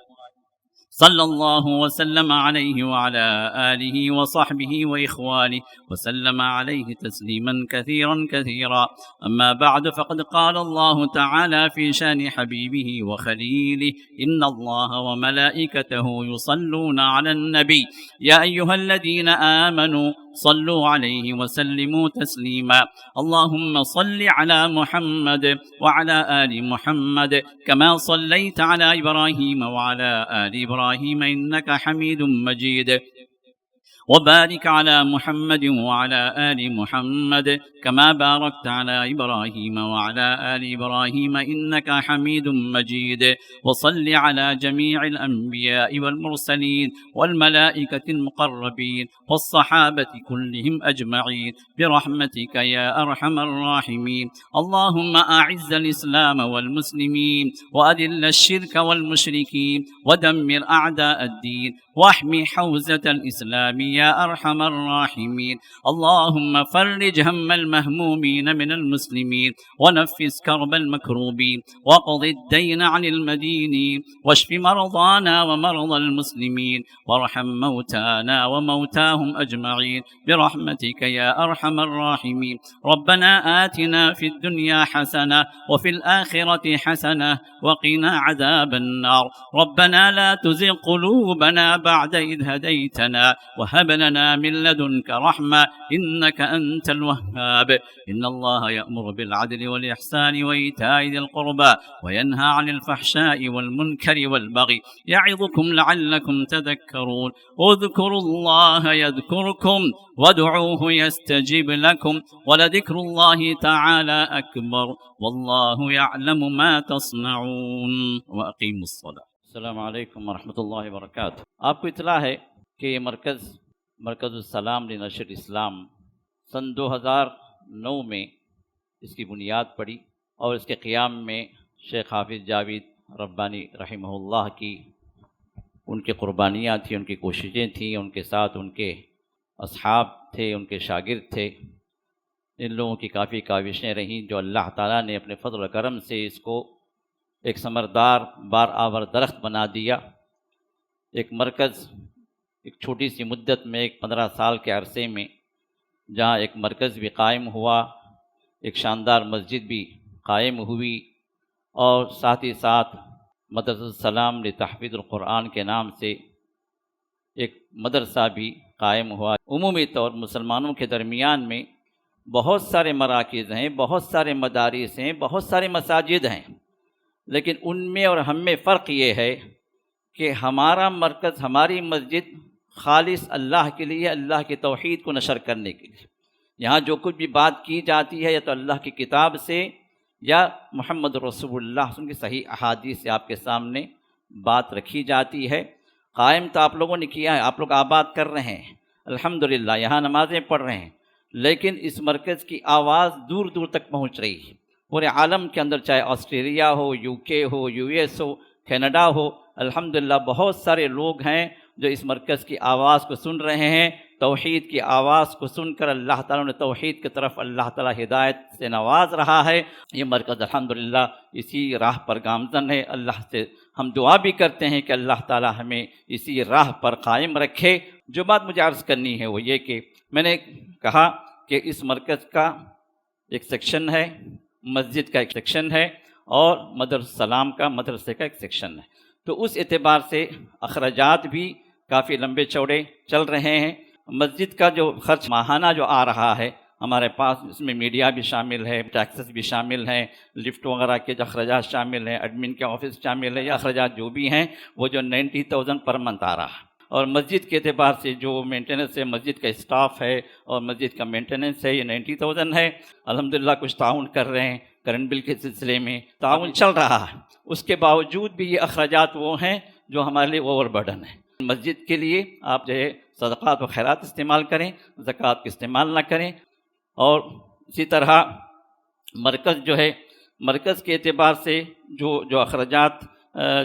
[SPEAKER 2] صلى الله وسلم عليه وعلى آله وصحبه وإخوانه وسلم عليه تسليما كثيرا كثيرا، أما بعد فقد قال الله تعالى في شأن حبيبه وخليله: إن الله وملائكته يصلون على النبي يا أيها الذين آمنوا صلوا عليه وسلموا تسليما، اللهم صل على محمد وعلى آل محمد كما صليت على إبراهيم وعلى آل إبراهيم إنك حميد مجيد، وبارك على محمد وعلى آل محمد كما باركت على إبراهيم وعلى آل إبراهيم إنك حميد مجيد، وصل على جميع الأنبياء والمرسلين والملائكة المقربين والصحابة كلهم أجمعين برحمتك يا أرحم الراحمين، اللهم أعز الإسلام والمسلمين وأذل الشرك والمشركين ودمر أعداء الدين واحمي حوزة الإسلام يا أرحم الراحمين، اللهم فرج هم المهمومين من المسلمين ونفس كرب المكروبين وقض الدين عن المدينين واشف مرضانا ومرضى المسلمين وارحم موتانا وموتاهم أجمعين برحمتك يا أرحم الراحمين، ربنا آتنا في الدنيا حسنة وفي الآخرة حسنة وقنا عذاب النار، ربنا لا تزغ قلوبنا بعد إذ هديتنا وهب لنا من لدنك رحمة إنك أنت الوهاب، إن الله يأمر بالعدل والإحسان وإيتاء ذي القربى وينهى عن الفحشاء والمنكر والبغي يعظكم لعلكم تذكرون، اذكروا الله يذكركم وادعوه يستجب لكم ولذكر الله تعالى أكبر والله يعلم ما تصنعون، وأقيموا الصلاة۔ السلام علیکم ورحمۃ اللہ وبرکاتہ۔ آپ کو اطلاع ہے کہ یہ مرکز السلام لنشر اسلام سن 2009 میں اس کی بنیاد پڑی، اور اس کے قیام میں شیخ حافظ جاوید ربانی رحمہ اللہ کی ان کے قربانیاں تھیں، ان کی کوششیں تھیں، ان کے ساتھ ان کے اصحاب تھے، ان کے شاگرد تھے، ان لوگوں کی کافی کاوشیں رہیں، جو اللہ تعالیٰ نے اپنے فضل و کرم سے اس کو ایک ثمردار بار آور درخت بنا دیا۔ ایک مرکز ایک چھوٹی سی مدت میں، ایک 15 سال کے عرصے میں، جہاں ایک مرکز بھی قائم ہوا، ایک شاندار مسجد بھی قائم ہوئی، اور ساتھ ہی ساتھ مدرسۃ السلام لتحفیظ القرآن کے نام سے ایک مدرسہ بھی قائم ہوا۔ عمومی طور مسلمانوں کے درمیان میں بہت سارے مراکز ہیں، بہت سارے مدارس ہیں، بہت سارے مساجد ہیں، لیکن ان میں اور ہم میں فرق یہ ہے کہ ہمارا مرکز، ہماری مسجد خالص اللہ کے لیے، اللہ کی توحید کو نشر کرنے کے لیے۔ یہاں جو کچھ بھی بات کی جاتی ہے یا تو اللہ کی کتاب سے یا محمد رسول اللہ کی صحیح احادیث سے آپ کے سامنے بات رکھی جاتی ہے۔ قائم تو آپ لوگوں نے کیا ہے، آپ لوگ آباد کر رہے ہیں الحمدللہ، یہاں نمازیں پڑھ رہے ہیں، لیکن اس مرکز کی آواز دور دور تک پہنچ رہی ہے، پورے عالم کے اندر، چاہے آسٹریلیا ہو، یو کے ہو، یو ایس ہو، کینیڈا ہو، الحمدللہ بہت سارے لوگ ہیں جو اس مرکز کی آواز کو سن رہے ہیں۔ توحید کی آواز کو سن کر اللہ تعالیٰ نے توحید کی طرف اللہ تعالیٰ ہدایت سے نواز رہا ہے۔ یہ مرکز الحمدللہ اسی راہ پر گامزن ہے۔ اللہ سے ہم دعا بھی کرتے ہیں کہ اللہ تعالیٰ ہمیں اسی راہ پر قائم رکھے جو بات مجھے عرض کرنی ہے وہ یہ کہ میں نے کہا کہ اس مرکز کا ایک سیکشن ہے، مسجد کا ایک سیکشن ہے، اور مدرسہ سلام کا مدرسے کا ایک سیکشن ہے، تو اس اعتبار سے اخراجات بھی کافی لمبے چوڑے چل رہے ہیں۔ مسجد کا جو خرچ ماہانہ جو آ رہا ہے ہمارے پاس، اس میں میڈیا بھی شامل ہے، ٹیکسز بھی شامل ہیں، لفٹ وغیرہ کے جو اخراجات شامل ہیں، ایڈمن کے آفس شامل ہے، یا اخراجات جو بھی ہیں وہ جو 90,000 پر منتھ آ رہا ہے۔ اور مسجد کے اعتبار سے جو مینٹیننس ہے، مسجد کا اسٹاف ہے اور مسجد کا مینٹیننس ہے، یہ 90,000 ہے۔ الحمدللہ کچھ تعاون کر رہے ہیں، کرنٹ بل کے سلسلے میں تعاون چل رہا ہے، اس کے باوجود بھی یہ اخراجات وہ ہیں جو ہمارے لیے اوور برڈن ہے۔ مسجد کے لیے آپ جو ہے صدقات و خیرات استعمال کریں، زکوٰۃ کا استعمال نہ کریں۔ اور اسی طرح مرکز جو ہے، مرکز کے اعتبار سے جو اخراجات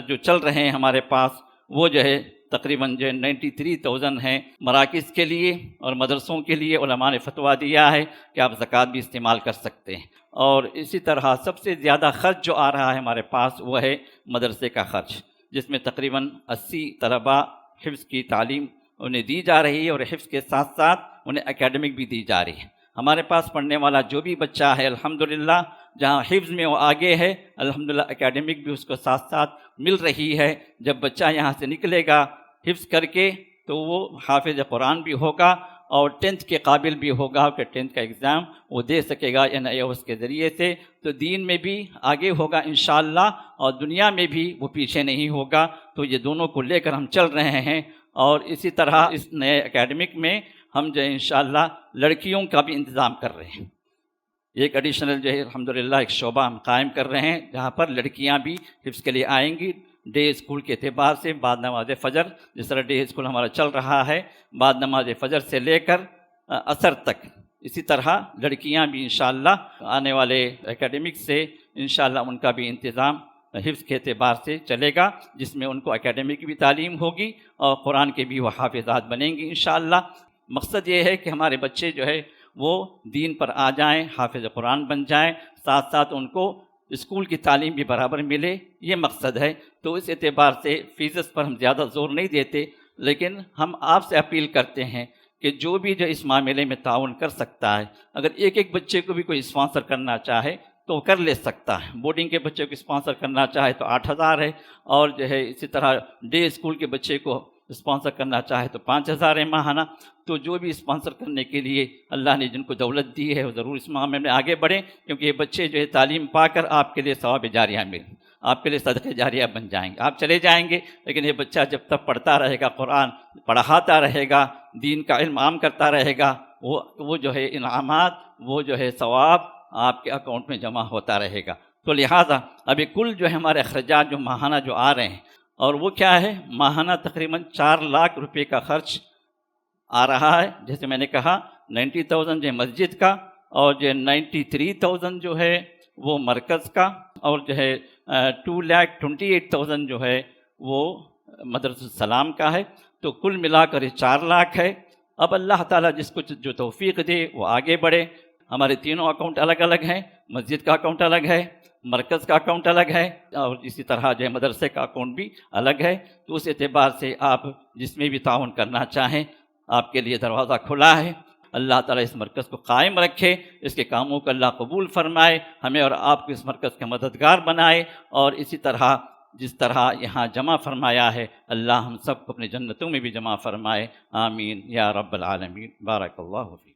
[SPEAKER 2] جو چل رہے ہیں ہمارے پاس، وہ جو ہے تقریباً جو 93,000 ہیں مراکز کے لیے، اور مدرسوں کے لیے علماء نے فتویٰ دیا ہے کہ آپ زکوٰۃ بھی استعمال کر سکتے ہیں۔ اور اسی طرح سب سے زیادہ خرچ جو آ رہا ہے ہمارے پاس وہ ہے مدرسے کا خرچ، جس میں تقریباً 80 طلباء حفظ کی تعلیم انہیں دی جا رہی ہے، اور حفظ کے ساتھ ساتھ انہیں اکیڈمک بھی دی جا رہی ہے۔ ہمارے پاس پڑھنے والا جو بھی بچہ ہے الحمدللہ، جہاں حفظ میں وہ آگے ہے، الحمدللہ اکیڈمک بھی اس کو ساتھ ساتھ مل رہی ہے۔ جب بچہ یہاں سے نکلے گا حفظ کر کے تو وہ حافظ قرآن بھی ہوگا اور 10th کے قابل بھی ہوگا کہ 10th کا ایگزام وہ دے سکے گا NIOS کے ذریعے سے، تو دین میں بھی آگے ہوگا انشاءاللہ، اور دنیا میں بھی وہ پیچھے نہیں ہوگا۔ تو یہ دونوں کو لے کر ہم چل رہے ہیں۔ اور اسی طرح اس نئے اکیڈمک میں ہم جو ہے انشاءاللہ لڑکیوں کا بھی انتظام کر رہے ہیں۔ ایک ایڈیشنل جو ہے الحمدللہ ایک شعبہ ہم قائم کر رہے ہیں، جہاں پر لڑکیاں بھی حفظ کے لیے آئیں گی۔ ڈے اسکول کے اعتبار سے بعد نماز فجر، جس طرح ڈے اسکول ہمارا چل رہا ہے بعد نماز فجر سے لے کر عصر تک، اسی طرح لڑکیاں بھی انشاءاللہ آنے والے اکیڈمک سے انشاءاللہ ان کا بھی انتظام حفظ کے اعتبار سے چلے گا، جس میں ان کو اکیڈمک کی بھی تعلیم ہوگی اور قرآن کے بھی وہ حافظات بنیں گی انشاءاللہ۔ مقصد یہ ہے کہ ہمارے بچے جو ہے وہ دین پر آ جائیں، حافظ قرآن بن جائیں، ساتھ ساتھ ان کو اسکول کی تعلیم بھی برابر ملے، یہ مقصد ہے۔ تو اس اعتبار سے فیسز پر ہم زیادہ زور نہیں دیتے، لیکن ہم آپ سے اپیل کرتے ہیں کہ جو بھی جو اس معاملے میں تعاون کر سکتا ہے، اگر ایک بچے کو بھی کوئی اسپانسر کرنا چاہے تو وہ کر لے سکتا ہے۔ بورڈنگ کے بچے کو اسپانسر کرنا چاہے تو 8,000 ہے، اور جو ہے اسی طرح ڈے اسکول کے بچے کو اسپانسر کرنا چاہے تو 5,000 ہے ماہانہ۔ تو جو بھی اسپانسر کرنے کے لیے اللہ نے جن کو دولت دی ہے وہ ضرور اس معاملے میں آگے بڑھیں، کیونکہ یہ بچے جو ہے تعلیم پا کر آپ کے لیے ثواب جاریہ مل، آپ کے لیے صدقہ جاریہ بن جائیں گے۔ آپ چلے جائیں گے، لیکن یہ بچہ جب تک پڑھتا رہے گا، قرآن پڑھاتا رہے گا، دین کا علم عام کرتا رہے گا، وہ جو ہے انعامات، وہ جو ہے ثواب آپ کے اکاؤنٹ میں جمع ہوتا رہے گا۔ تو لہٰذا ابھی کل جو ہے ہمارے اخراجات جو ماہانہ جو آ رہے ہیں، اور وہ کیا ہے، ماہانہ تقریباً 4 لاکھ روپے کا خرچ آ رہا ہے۔ جیسے میں نے کہا 90,000 جو ہے مسجد کا، اور جو 93,000 جو ہے وہ مرکز کا، اور جو ہے 2,28,000 جو ہے وہ مدرسہ السلام کا ہے۔ تو کل ملا کر 4 لاکھ ہے۔ اب اللہ تعالیٰ جس کو جو توفیق دے وہ آگے بڑھے۔ ہمارے تینوں اکاؤنٹ الگ الگ ہیں، مسجد کا اکاؤنٹ الگ ہے، مرکز کا اکاؤنٹ الگ ہے، اور اسی طرح جو ہے مدرسے کا اکاؤنٹ بھی الگ ہے۔ تو اس اعتبار سے آپ جس میں بھی تعاون کرنا چاہیں آپ کے لیے دروازہ کھلا ہے۔ اللہ تعالیٰ اس مرکز کو قائم رکھے، اس کے کاموں کو اللہ قبول فرمائے، ہمیں اور آپ کو اس مرکز کا مددگار بنائے، اور اسی طرح جس طرح یہاں جمع فرمایا ہے اللہ ہم سب کو اپنی جنتوں میں بھی جمع فرمائے، آمین یا رب العالمین۔ بارک اللہ فیک۔